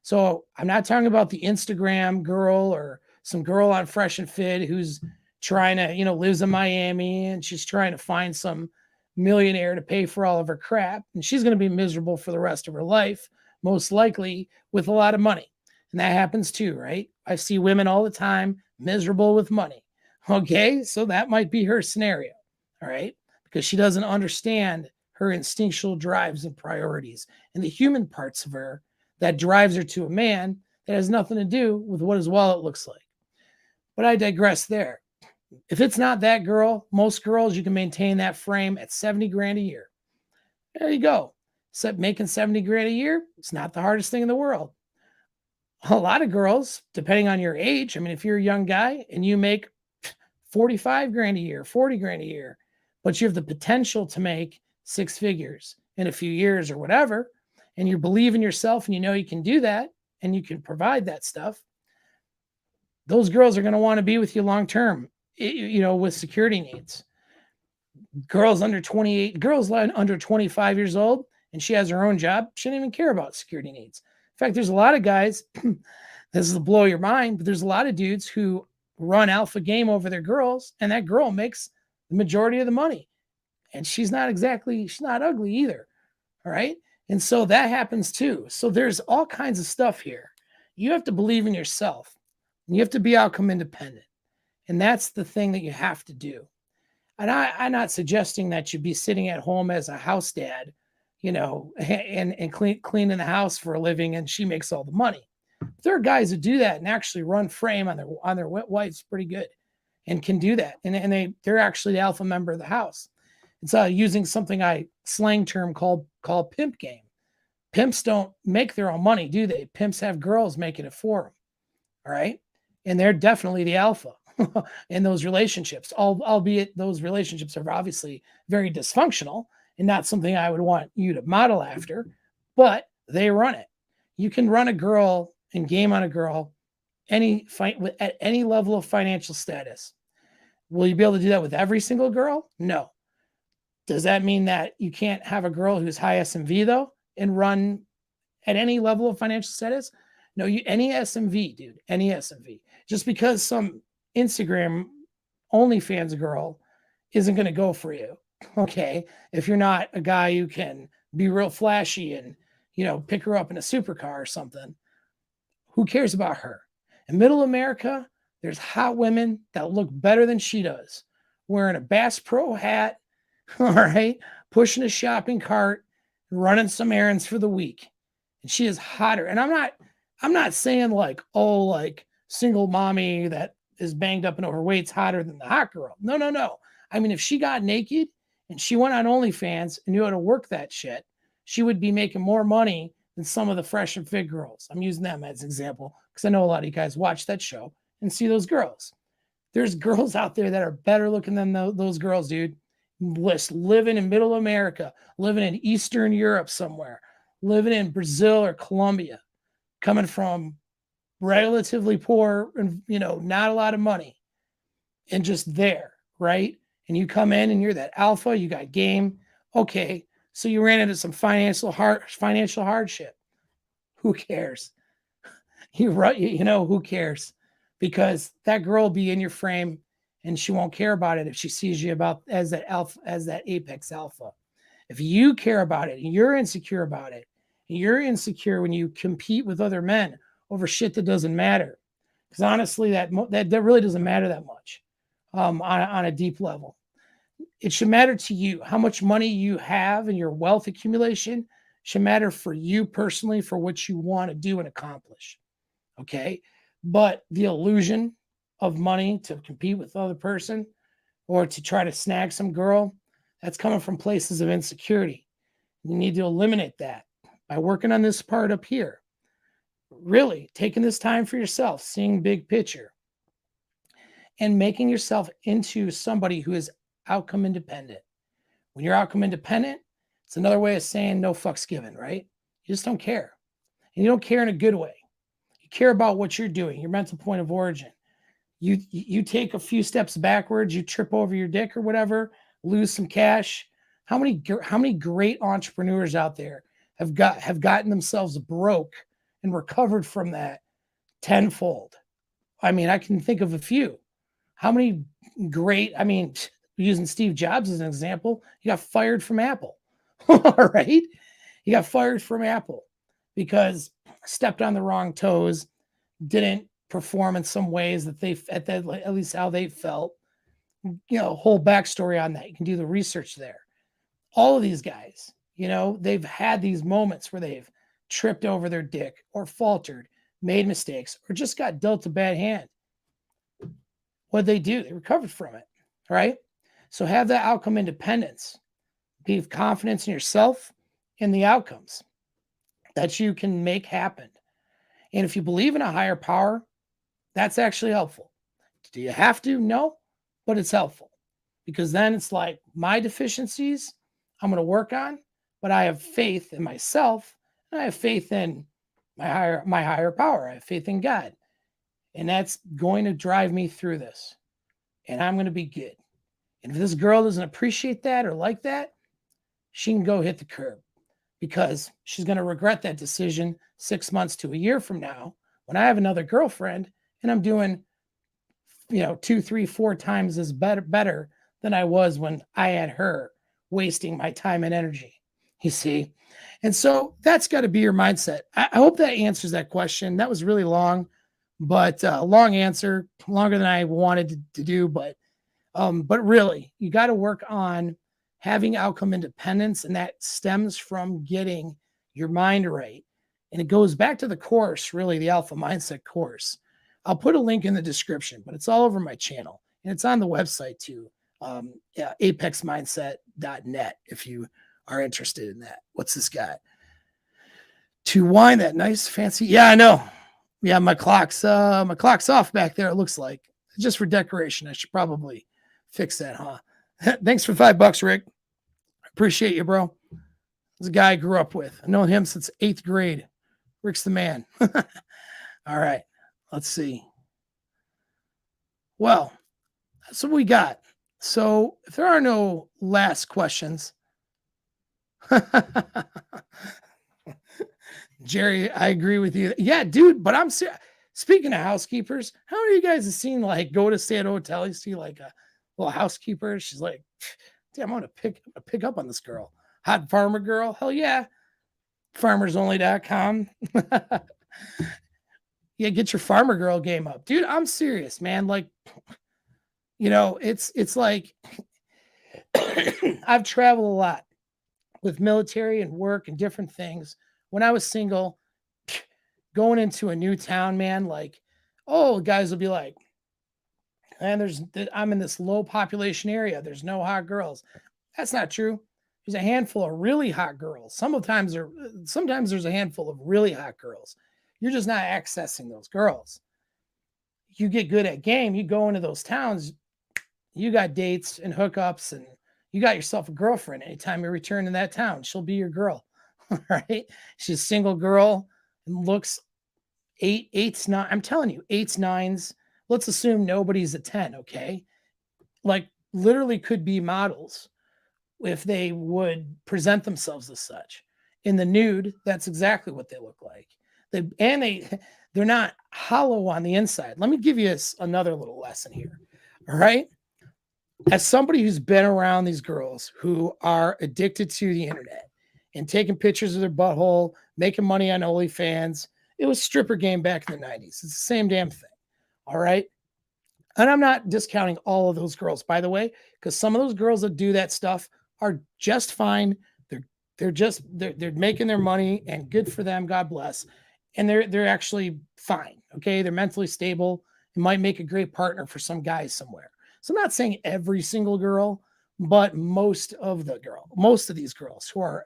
Speaker 1: So I'm not talking about the Instagram girl or some girl on Fresh and Fit who's trying to, lives in Miami and she's trying to find some millionaire to pay for all of her crap. And she's going to be miserable for the rest of her life, most likely with a lot of money. And that happens too, right? I see women all the time miserable with money. Okay. So that might be her scenario. All right. Because she doesn't understand her instinctual drives and priorities and the human parts of her that drives her to a man that has nothing to do with what his wallet looks like. But I digress there. If it's not that girl, most girls, you can maintain that frame at 70 grand a year. There you go. Except making 70 grand a year, it's not the hardest thing in the world. A lot of girls, depending on your age, I mean, if you're a young guy and you make 45 grand a year, 40 grand a year, but you have the potential to make 6 figures in a few years or whatever, and you believe in yourself and you know you can do that and you can provide that stuff, those girls are going to want to be with you long term, with security needs. Girls under 25 years old and she has her own job, she doesn't even care about security needs. In fact, there's a lot of guys This will blow your mind, but there's a lot of dudes who run alpha game over their girls, and that girl makes the majority of the money. And she's not ugly either. All right. And so that happens too. So there's all kinds of stuff here. You have to believe in yourself. You have to be outcome independent. And that's the thing that you have to do. And I'm not suggesting that you be sitting at home as a house dad, and cleaning the house for a living and she makes all the money. There are guys who do that and actually run frame on their wives pretty good and can do that. And they're actually the alpha member of the house. It's using something I slang term called pimp game. Pimps don't make their own money, do they? Pimps have girls making it for them. All right. And they're definitely the alpha in those relationships, albeit those relationships are obviously very dysfunctional and not something I would want you to model after, but they run it. You can run a girl and game on a girl at any level of financial status. Will you be able to do that with every single girl? No. Does that mean that you can't have a girl who's high SMV though and run at any level of financial status? No, any SMV, dude, any SMV. Just because some Instagram OnlyFans girl isn't going to go for you, okay? If you're not a guy who can be real flashy and, pick her up in a supercar or something, who cares about her? In middle America, there's hot women that look better than she does, wearing a Bass Pro hat, all right, pushing a shopping cart, running some errands for the week. And she is hotter. And I'm not saying like single mommy that is banged up and overweight's hotter than the hot girl. No. I mean, if she got naked and she went on OnlyFans and knew how to work that shit, she would be making more money than some of the fresh and fit girls. I'm using them as an example because I know a lot of you guys watch that show and see those girls. There's girls out there that are better looking than those girls, dude. Living in middle America, living in Eastern Europe somewhere, living in Brazil or Colombia, coming from relatively poor and, not a lot of money and just there, right? And you come in and you're that alpha, you got game. Okay, so you ran into some financial hardship. Who cares? Who cares? Because that girl will be in your frame and she won't care about it if she sees you as that apex alpha. If you care about it and you're insecure about it, and you're insecure when you compete with other men over shit that doesn't matter, because honestly, that really doesn't matter that much on a deep level. It should matter to you. How much money you have and your wealth accumulation should matter for you personally for what you want to do and accomplish. Okay. But the illusion of money to compete with other person or to try to snag some girl, that's coming from places of insecurity. You need to eliminate that by working on this part up here. Really taking this time for yourself, seeing big picture, and making yourself into somebody who is outcome independent. When you're outcome independent, it's another way of saying no fucks given, right? You just don't care. And you don't care in a good way. You care about what you're doing, your mental point of origin. You take a few steps backwards, you trip over your dick or whatever, lose some cash. How many great entrepreneurs out there have gotten themselves broke and recovered from that tenfold? I mean, I can think of a few. How many using Steve Jobs as an example, he got fired from Apple. All right. He got fired from Apple because stepped on the wrong toes, didn't perform in some ways that at least how they felt. Whole backstory on that. You can do the research there. All of these guys, they've had these moments where they've tripped over their dick or faltered, made mistakes, or just got dealt a bad hand. What'd they do? They recovered from it, right? So have that outcome independence. Be confidence in yourself and the outcomes that you can make happen. And if you believe in a higher power, that's actually helpful. Do you have to? No, but it's helpful because then it's like my deficiencies I'm going to work on, but I have faith in myself and I have faith in my higher power. I have faith in God. And that's going to drive me through this. And I'm going to be good. And if this girl doesn't appreciate that or like that, she can go hit the curb because she's going to regret that decision 6 months to a year from now When I have another girlfriend and I'm doing, 2, 3, 4 times as better than I was when I had her, wasting my time and energy. You see? And so that's got to be your mindset. I hope that answers that question. That was really long, but long answer, longer than I wanted to do. But really, you got to work on having outcome independence, and that stems from getting your mind right. And it goes back to the course, really, the Alpha Mindset course. I'll put a link in the description, but it's all over my channel and it's on the website too. Yeah, apexmindset.net if you are interested in that. What's this got? To wind that nice fancy. Yeah, I know. Yeah, my clock's off back there. It looks like just for decoration. I should probably fix that, huh? Thanks for $5, Rick. Appreciate you, bro. This is a guy I grew up with. I've known him since 8th grade. Rick's the man. All right, let's see. Well, that's what we got. So if there are no last questions, Jerry, I agree with you. Yeah, dude, but I'm serious. Speaking of housekeepers, how many of you guys have seen like go to stay at a hotel? You see like a little housekeeper. She's like, damn, I'm gonna pick up on this girl. Hot farmer girl. Hell yeah. Farmersonly.com. Yeah, get your farmer girl game up. Dude, I'm serious, man. Like, it's like I've traveled a lot with military and work and different things. When I was single, going into a new town, man, like, oh, guys will be like, and I'm in this low population area. There's no hot girls. That's not true. There's a handful of really hot girls. Sometimes there's a handful of really hot girls. You're just not accessing those girls. You get good at game, you go into those towns, you got dates and hookups, and you got yourself a girlfriend. Anytime you return to that town, she'll be your girl. All right. She's a single girl and looks eights, nine. I'm telling you, eights, nines. Let's assume nobody's a 10. Okay. Like literally could be models if they would present themselves as such. In the nude, that's exactly what they look like. They're not hollow on the inside. Let me give you another little lesson here. All right. As somebody who's been around these girls who are addicted to the internet and taking pictures of their butthole, making money on OnlyFans, it was stripper game back in the 90s. It's the same damn thing. All right. And I'm not discounting all of those girls, by the way, because some of those girls that do that stuff are just fine. They're making their money and good for them. God bless. And they're actually fine. Okay. They're mentally stable and might make a great partner for some guys somewhere. So I'm not saying every single girl, but most of these girls who are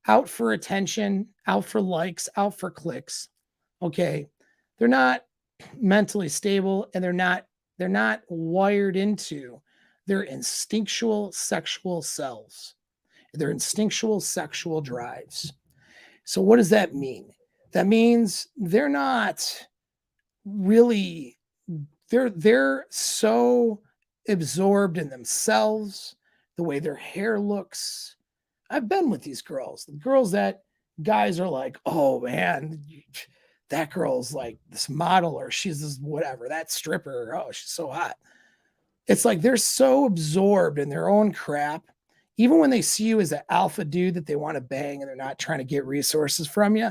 Speaker 1: out for attention, out for likes, out for clicks. Okay. They're not mentally stable and they're not wired into their instinctual sexual selves, their instinctual sexual drives. So what does that mean? That means they're not really, they're so absorbed in themselves, the way their hair looks. I've been with these girls, the girls that guys are like, oh man, that girl's like this model, or she's this whatever, that stripper, oh, she's so hot. It's like they're so absorbed in their own crap. Even when they see you as an alpha dude that they want to bang and they're not trying to get resources from you,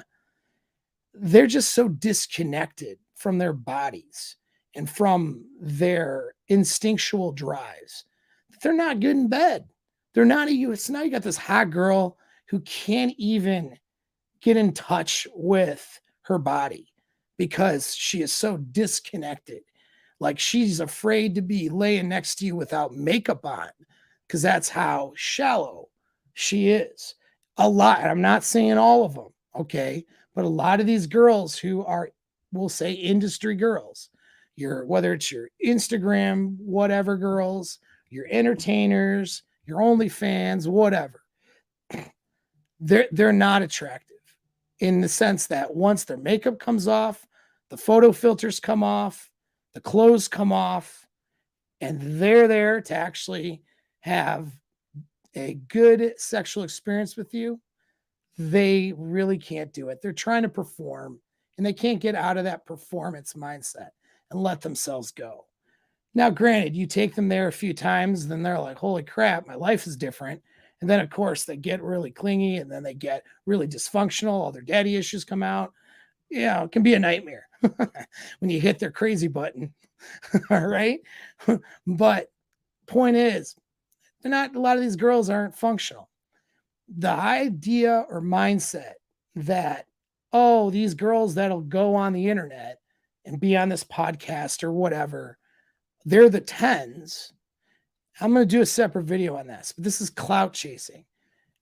Speaker 1: they're just so disconnected from their bodies and from their instinctual drives that they're not good in bed. They're not you. It's now you got this hot girl who can't even get in touch with her body because she is so disconnected. Like she's afraid to be laying next to you without makeup on because that's how shallow she is. A lot. I'm not saying all of them, okay? But a lot of these girls who are, we'll say, industry girls, whether it's your Instagram, whatever girls, your entertainers, your OnlyFans, whatever, they're not attractive in the sense that once their makeup comes off, the photo filters come off, the clothes come off, and they're there to actually have a good sexual experience with you, they really can't do it. They're trying to perform and they can't get out of that performance mindset and let themselves go. Now, granted, you take them there a few times, then they're like, holy crap, my life is different. And then, of course, they get really clingy and then they get really dysfunctional. All their daddy issues come out. Yeah, it can be a nightmare when you hit their crazy button. All right. But point is, they're not, a lot of these girls aren't functional. The idea or mindset that, oh, these girls that'll go on the internet and be on this podcast or whatever, they're the tens. I'm going to do a separate video on this, but this is clout chasing.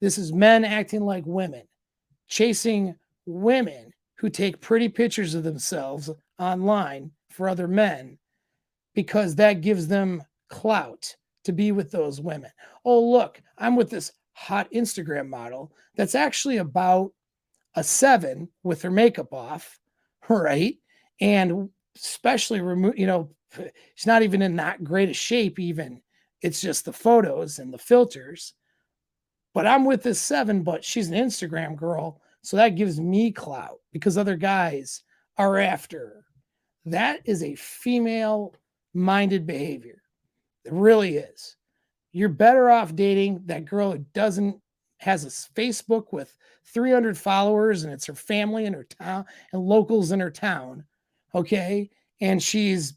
Speaker 1: This is men acting like women, chasing women who take pretty pictures of themselves online for other men because that gives them clout to be with those women. Oh, look, I'm with this hot Instagram model that's actually about a 7 with her makeup off, right? And especially remove, she's not even in that great a shape even. It's just the photos and the filters. But I'm with this 7, but she's an Instagram girl. So that gives me clout because other guys are after her. That is a female minded behavior. It really is. You're better off dating that girl who has a Facebook with 300 followers and it's her family in her town and locals in her town. Okay. And she's,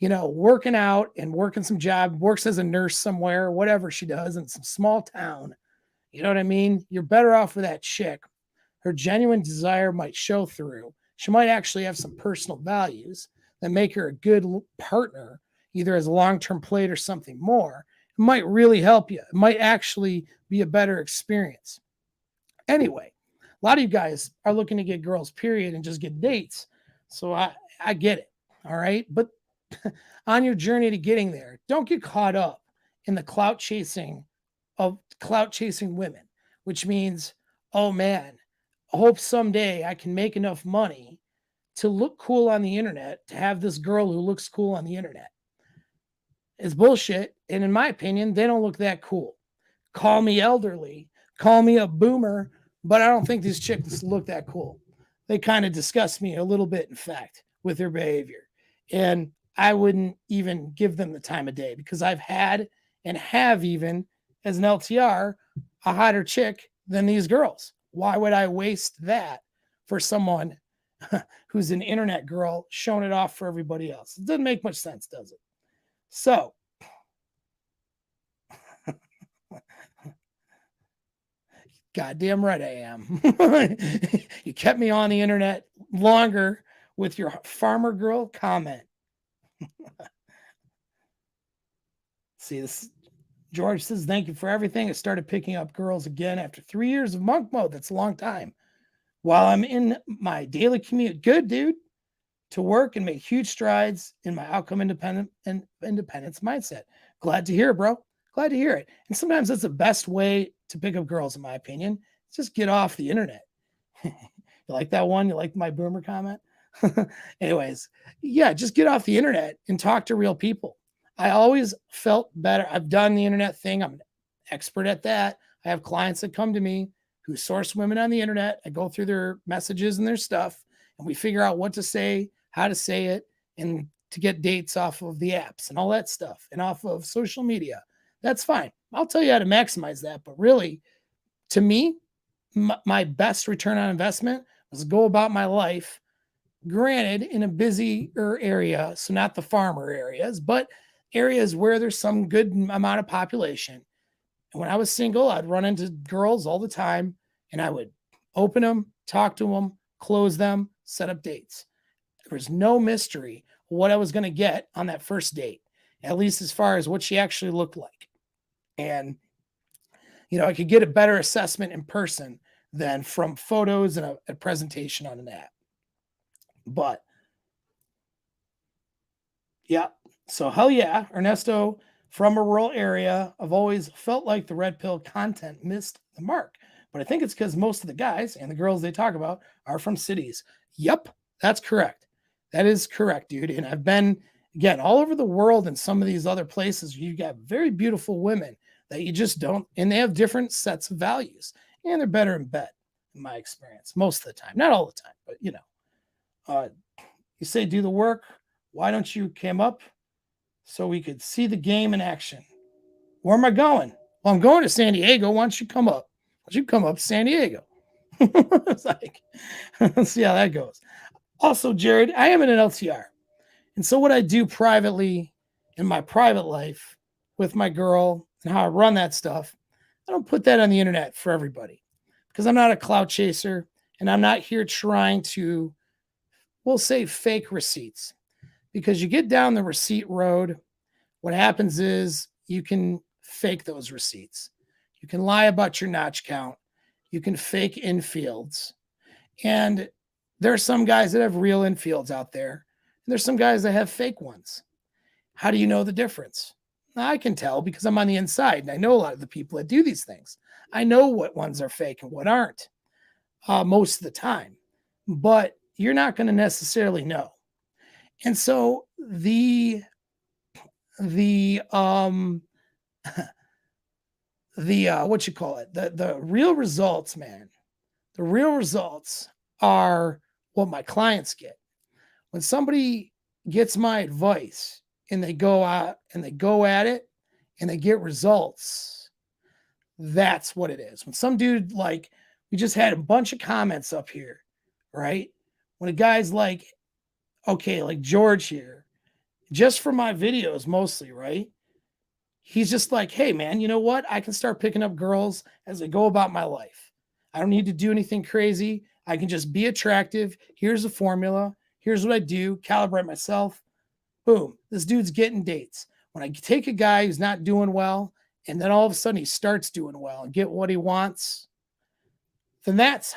Speaker 1: working out and working some job, works as a nurse somewhere, whatever she does in some small town. You know what I mean? You're better off with that chick. Her genuine desire might show through. She might actually have some personal values that make her a good partner, either as a long-term plate or something more. It might really help you. It might actually be a better experience. Anyway, a lot of you guys are looking to get girls, period, and just get dates. So I get it. All right. But on your journey to getting there, don't get caught up in the clout chasing women, which means, oh man, I hope someday I can make enough money to look cool on the internet, to have this girl who looks cool on the internet. It's bullshit. And in my opinion, they don't look that cool. Call me elderly, call me a boomer, but I don't think these chicks look that cool. They kind of disgust me a little bit, in fact, with their behavior. And I wouldn't even give them the time of day because I've had and have even, as an LTR, a hotter chick than these girls. Why would I waste that for someone who's an internet girl showing it off for everybody else? It doesn't make much sense, does it? So, goddamn right I am. You kept me on the internet longer with your farmer girl comment. See, this George says, thank you for everything. I started picking up girls again after 3 years of monk mode. That's a long time. While I'm in my daily commute, good dude, to work and make huge strides in my outcome independence mindset. Glad to hear it, bro. Glad to hear it. And sometimes that's the best way to pick up girls, in my opinion. Just get off the internet. You like that one? You like my boomer comment? Anyways, yeah, just get off the internet and talk to real people. I always felt better. I've done the internet thing. I'm an expert at that. I have clients that come to me who source women on the internet. I go through their messages and their stuff, and we figure out what to say, how to say it, and to get dates off of the apps and all that stuff and off of social media. That's fine. I'll tell you how to maximize that. But really, to me, my best return on investment was go about my life, granted, in a busier area. So not the farmer areas, but areas where there's some good amount of population. And when I was single, I'd run into girls all the time and I would open them, talk to them, close them, set up dates. There was no mystery what I was going to get on that first date, at least as far as what she actually looked like. And, I could get a better assessment in person than from photos and a presentation on an app. But yeah, so hell yeah, Ernesto, from a rural area, I've always felt like the red pill content missed the mark. But I think it's because most of the guys and the girls they talk about are from cities. Yep, that's correct. That is correct, dude. And I've been, again, all over the world in some of these other places. You got very beautiful women that you just don't, and they have different sets of values. And they're better in bed, in my experience, most of the time. Not all the time, but Uh, you say do the work. Why don't you come up so we could see the game in action? Where am I going? Well, I'm going to San Diego. Why don't you come up? Why don't you come up to San Diego? It's like, let's see how that goes. Also, Jared, I am in an LTR. And so what I do privately in my private life with my girl and how I run that stuff, I don't put that on the internet for everybody because I'm not a clout chaser and I'm not here trying to, we'll say, fake receipts. Because you get down the receipt road, what happens is you can fake those receipts. You can lie about your notch count. You can fake infields. And there are some guys that have real infields out there. And there's some guys that have fake ones. How do you know the difference? I can tell because I'm on the inside and I know a lot of the people that do these things. I know what ones are fake and what aren't most of the time, but you're not going to necessarily know. And so the what you call it, the real results, man, the real results are what my clients get. When somebody gets my advice and they go out and they go at it and they get results, that's what it is. When some dude, like, we just had a bunch of comments up here, right? When a guy's like, okay, like George here, just for my videos mostly, right? He's just like, hey, man, you know what? I can start picking up girls as I go about my life. I don't need to do anything crazy. I can just be attractive. Here's the formula. Here's what I do, calibrate myself. Boom, this dude's getting dates. When I take a guy who's not doing well, and then all of a sudden he starts doing well and get what he wants, then that's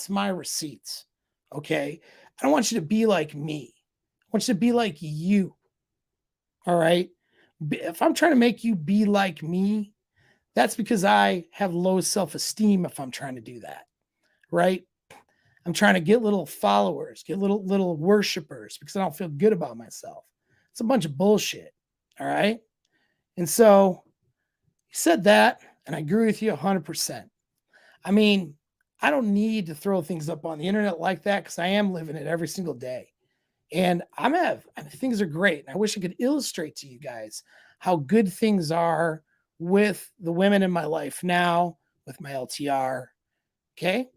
Speaker 1: my receipts. Okay. I don't want you to be like me. I want you to be like you. All right. If I'm trying to make you be like me, that's because I have low self-esteem if I'm trying to do that. Right. I'm trying to get little followers, get little worshipers because I don't feel good about myself. It's a bunch of bullshit. All right. And so you said that, and I agree with you 100%. I mean, I don't need to throw things up on the internet like that because I am living it every single day. And I mean, things are great. And I wish I could illustrate to you guys how good things are with the women in my life now, with my LTR. Okay.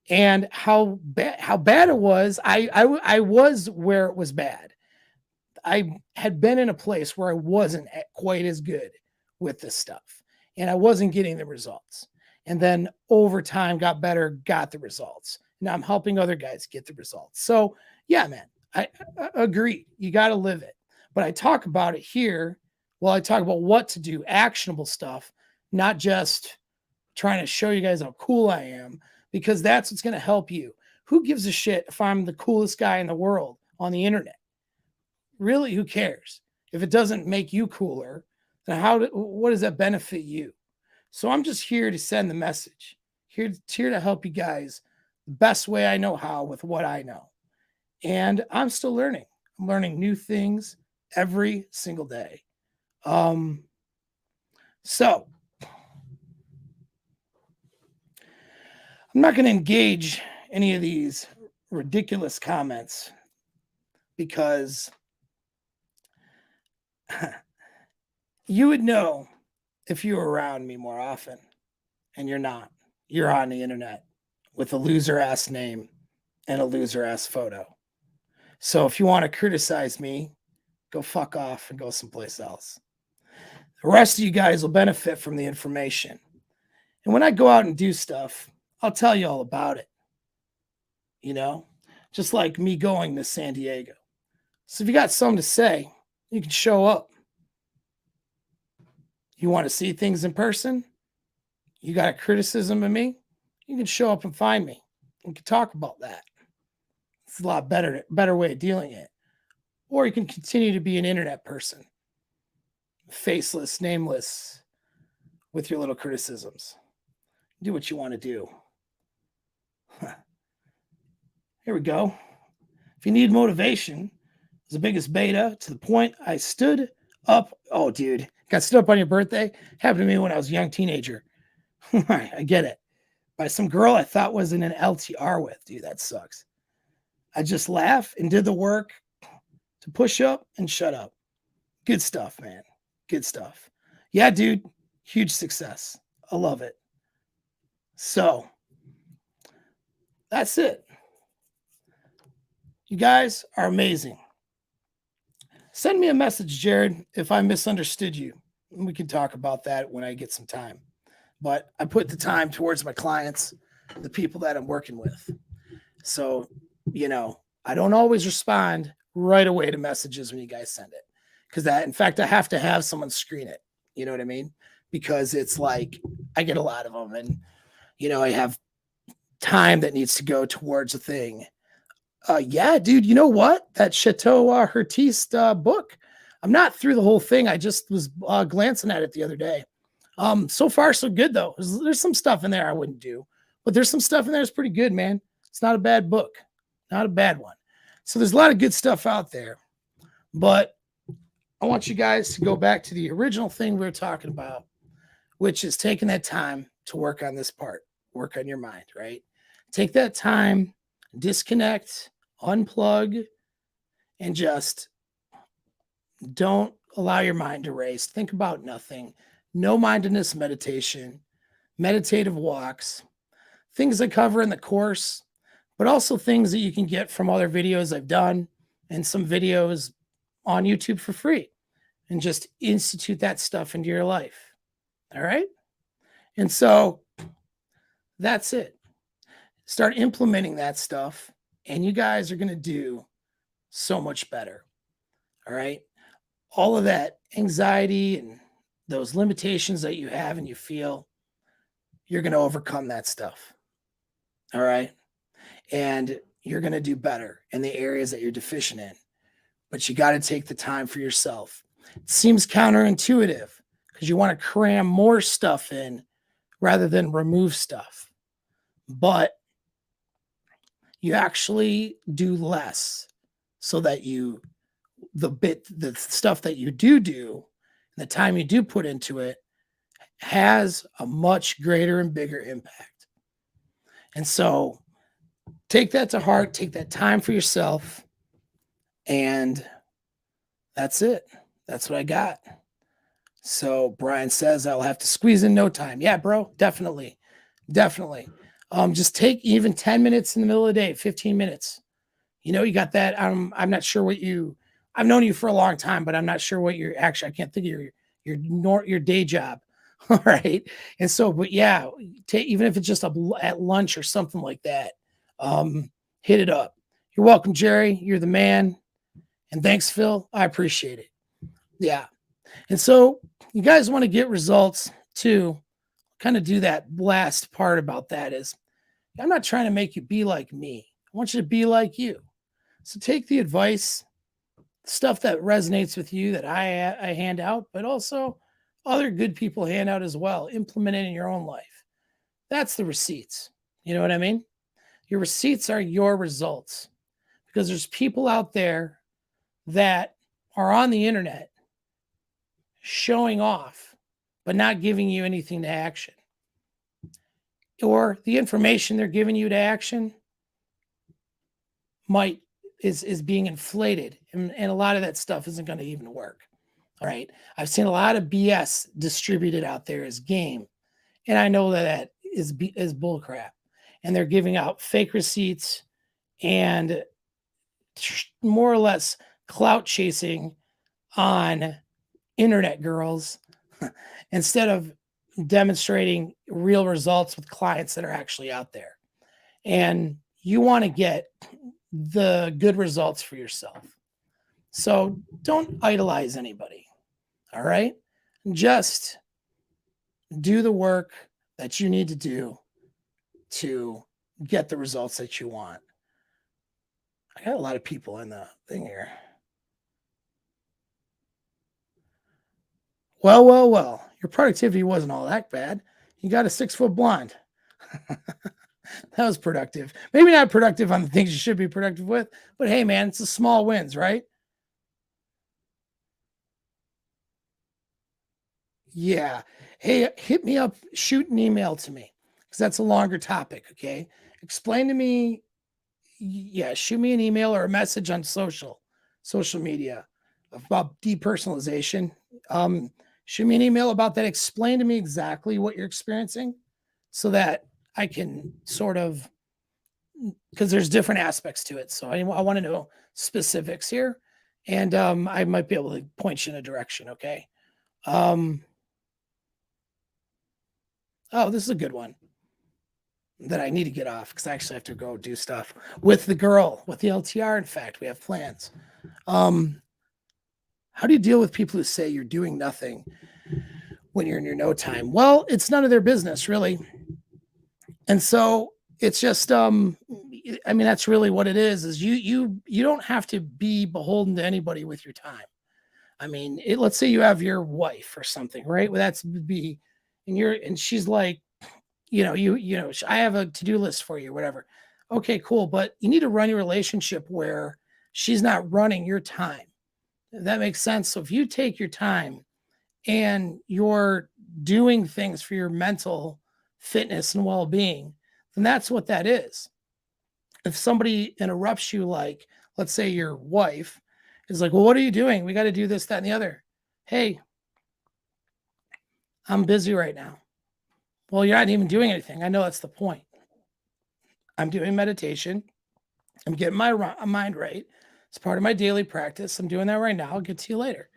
Speaker 1: And how bad it was. I was where it was bad. I had been in a place where I wasn't quite as good with this stuff and I wasn't getting the results. And then over time got better, got the results. Now I'm helping other guys get the results. So yeah, man, I agree. You got to live it. But I talk about it here. Well, I talk about what to do, actionable stuff, not just trying to show you guys how cool I am, because that's what's going to help you. Who gives a shit if I'm the coolest guy in the world on the internet? Really, who cares? If it doesn't make you cooler, then what does that benefit you? So I'm just here to send the message, here to help you guys the best way I know how with what I know. And I'm still learning. I'm learning new things every single day. So I'm not going to engage any of these ridiculous comments because you would know if you were around me more often, and you're not. You're on the internet with a loser ass name and a loser ass photo. So if you want to criticize me, go fuck off and go someplace else. The rest of you guys will benefit from the information. And when I go out and do stuff, I'll tell you all about it. You know, just like me going to San Diego. So if you got something to say, you can show up. You want to see things in person? You got a criticism of me? You can show up and find me. We can talk about that. It's a lot better way of dealing it. Or you can continue to be an internet person, faceless, nameless, with your little criticisms. Do what you want to do. Here we go. If you need motivation, it's the biggest beta to the point I stood up. Oh, dude, got stood up on your birthday. Happened to me when I was a young teenager. I get it. By some girl I thought was in an LTR with. Dude, that sucks. I just laugh and did the work to push up and shut up. Good stuff, man. Good stuff. Yeah, dude. Huge success. I love it. So that's it. You guys are amazing. Send me a message, Jared, if I misunderstood you. We can talk about that when I get some time. But I put the time towards my clients, the people that I'm working with. So, I don't always respond right away to messages when you guys send it. Because in fact, I have to have someone screen it. You know what I mean? Because it's like I get a lot of them and, I have time that needs to go towards a thing. Yeah, dude, you know what? That Chateau Hertiste book. I'm not through the whole thing. I just was glancing at it the other day. So far, so good though. There's some stuff in there I wouldn't do, but there's some stuff in there that's pretty good, man. It's not a bad book, not a bad one. So there's a lot of good stuff out there, but I want you guys to go back to the original thing we were talking about, which is taking that time to work on this part, work on your mind, right? Take that time, disconnect, unplug, and just don't allow your mind to race. Think about nothing. No mindedness meditation, meditative walks, things I cover in the course, but also things that you can get from other videos I've done and some videos on YouTube for free, and just institute that stuff into your life. All right. And so that's it. Start implementing that stuff, and you guys are going to do so much better. All right. All of that anxiety and those limitations that you have and you feel, you're going to overcome that stuff. All right. And you're going to do better in the areas that you're deficient in. But you got to take the time for yourself. It seems counterintuitive because you want to cram more stuff in rather than remove stuff. But you actually do less so that the stuff that you do, and the time you do put into it has a much greater and bigger impact. And so take that to heart, take that time for yourself, and that's it. That's what I got. So Brian says I'll have to squeeze in no time. Yeah, bro, definitely. Definitely. Just take even 10 minutes in the middle of the day, 15 minutes. You got that. I'm not sure I've known you for a long time, but I'm not sure what I can't think of your day job. All right. And so, but yeah, even if it's just at lunch or something like that, hit it up. You're welcome, Jerry. You're the man. And thanks, Phil. I appreciate it. Yeah. And so you guys want to get results too. Kind of do that last part about that is I'm not trying to make you be like me. I want you to be like you. So take the advice, stuff that resonates with you that I hand out, but also other good people hand out as well. Implement it in your own life. That's the receipts. You know what I mean? Your receipts are your results because there's people out there that are on the internet showing off, but not giving you anything to action. Or the information they're giving you to action is being inflated, and a lot of that stuff isn't going to even work. All right. I've seen a lot of BS distributed out there as game, and I know that is bullcrap. And they're giving out fake receipts and more or less clout chasing on internet girls instead of demonstrating real results with clients that are actually out there. And you want to get the good results for yourself. So don't idolize anybody. All right. Just do the work that you need to do to get the results that you want. I got a lot of people in the thing here. Well. Your productivity wasn't all that bad. You got a 6-foot blonde. That was productive. Maybe not productive on the things you should be productive with, but hey, man, it's the small wins, right? Yeah. Hey, hit me up, shoot an email to me because that's a longer topic. Okay. Explain to me yeah, shoot me an email or a message on social media about depersonalization. Um, Shoot me an email about that. Explain to me exactly what you're experiencing so that I can sort of, because there's different aspects to it. So I want to know specifics here, and I might be able to point you in a direction. Okay. Um, oh, this is a good one that I need to get off because I actually have to go do stuff with the girl, with the LTR. In fact, we have plans. Um, how do you deal with people who say you're doing nothing when you're in your no time? Well, it's none of their business, really. And so it's just I mean, that's really what it is you don't have to be beholden to anybody with your time. I mean, let's say you have your wife or something, right? Well, that's be and she's like, I have a to-do list for you, whatever. Okay, cool. But you need to run your relationship where she's not running your time. That makes sense. So if you take your time and you're doing things for your mental fitness and well-being, then that's what that is. If somebody interrupts you, like let's say your wife is like, well, what are you doing? We got to do this, that, and the other. Hey, I'm busy right now. Well, you're not even doing anything. I know that's the point. I'm doing meditation. I'm getting my mind right. It's part of my daily practice. I'm doing that right now. I'll get to you later.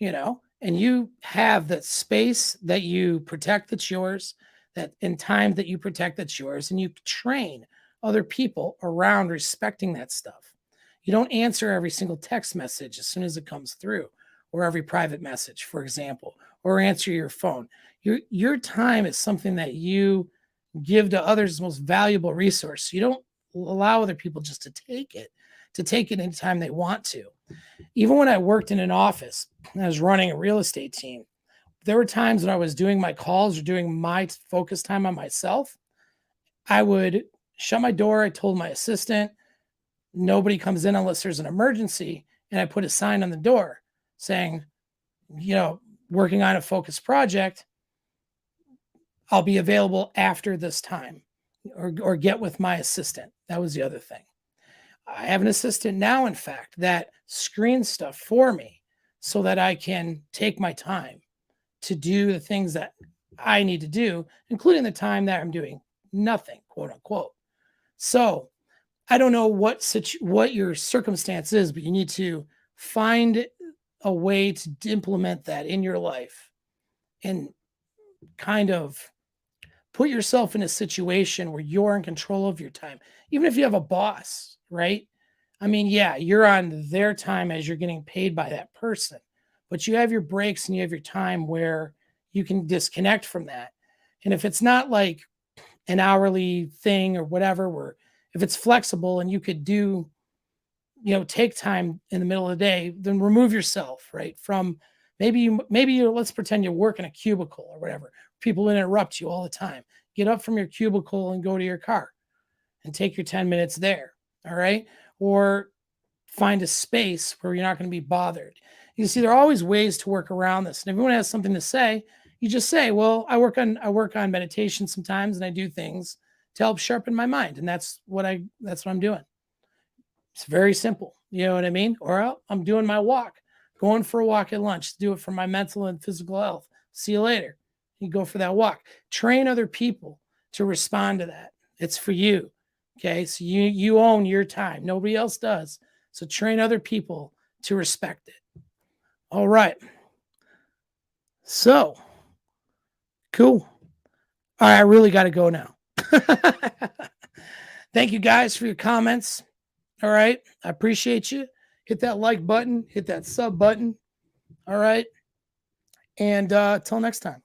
Speaker 1: And you have that space that you protect that's yours, that in time that you protect that's yours, and you train other people around respecting that stuff. You don't answer every single text message as soon as it comes through, or every private message, for example, or answer your phone. Your time is something that you give to others, the most valuable resource. You don't allow other people just to take it anytime they want to. Even when I worked in an office, and I was running a real estate team, there were times when I was doing my calls or doing my focus time on myself. I would shut my door. I told my assistant, nobody comes in unless there's an emergency. And I put a sign on the door saying, you know, working on a focus project, I'll be available after this time, or get with my assistant. That was the other thing. I have an assistant now, in fact, that screens stuff for me so that I can take my time to do the things that I need to do, including the time that I'm doing nothing, quote unquote. So I don't know what your circumstance is, but you need to find a way to implement that in your life and kind of put yourself in a situation where you're in control of your time. Even if you have a boss, right? I mean, yeah, you're on their time as you're getting paid by that person, but you have your breaks and you have your time where you can disconnect from that. And if it's not like an hourly thing or whatever, where if it's flexible and you could do, take time in the middle of the day, then remove yourself, right? From maybe you let's pretend you work in a cubicle or whatever. People interrupt you all the time. Get up from your cubicle and go to your car and take your 10 minutes there. All right. Or find a space where you're not going to be bothered. You see, there are always ways to work around this. And if everyone has something to say, you just say, well, I work on meditation sometimes and I do things to help sharpen my mind. And that's what I'm doing. It's very simple. You know what I mean? Or I'm doing my walk, going for a walk at lunch, do it for my mental and physical health. See you later. You go for that walk. Train other people to respond to that. It's for you. Okay. So you own your time. Nobody else does. So train other people to respect it. All right. So cool. All right. I really got to go now. Thank you guys for your comments. All right. I appreciate you. Hit that like button, hit that sub button. All right. And till next time.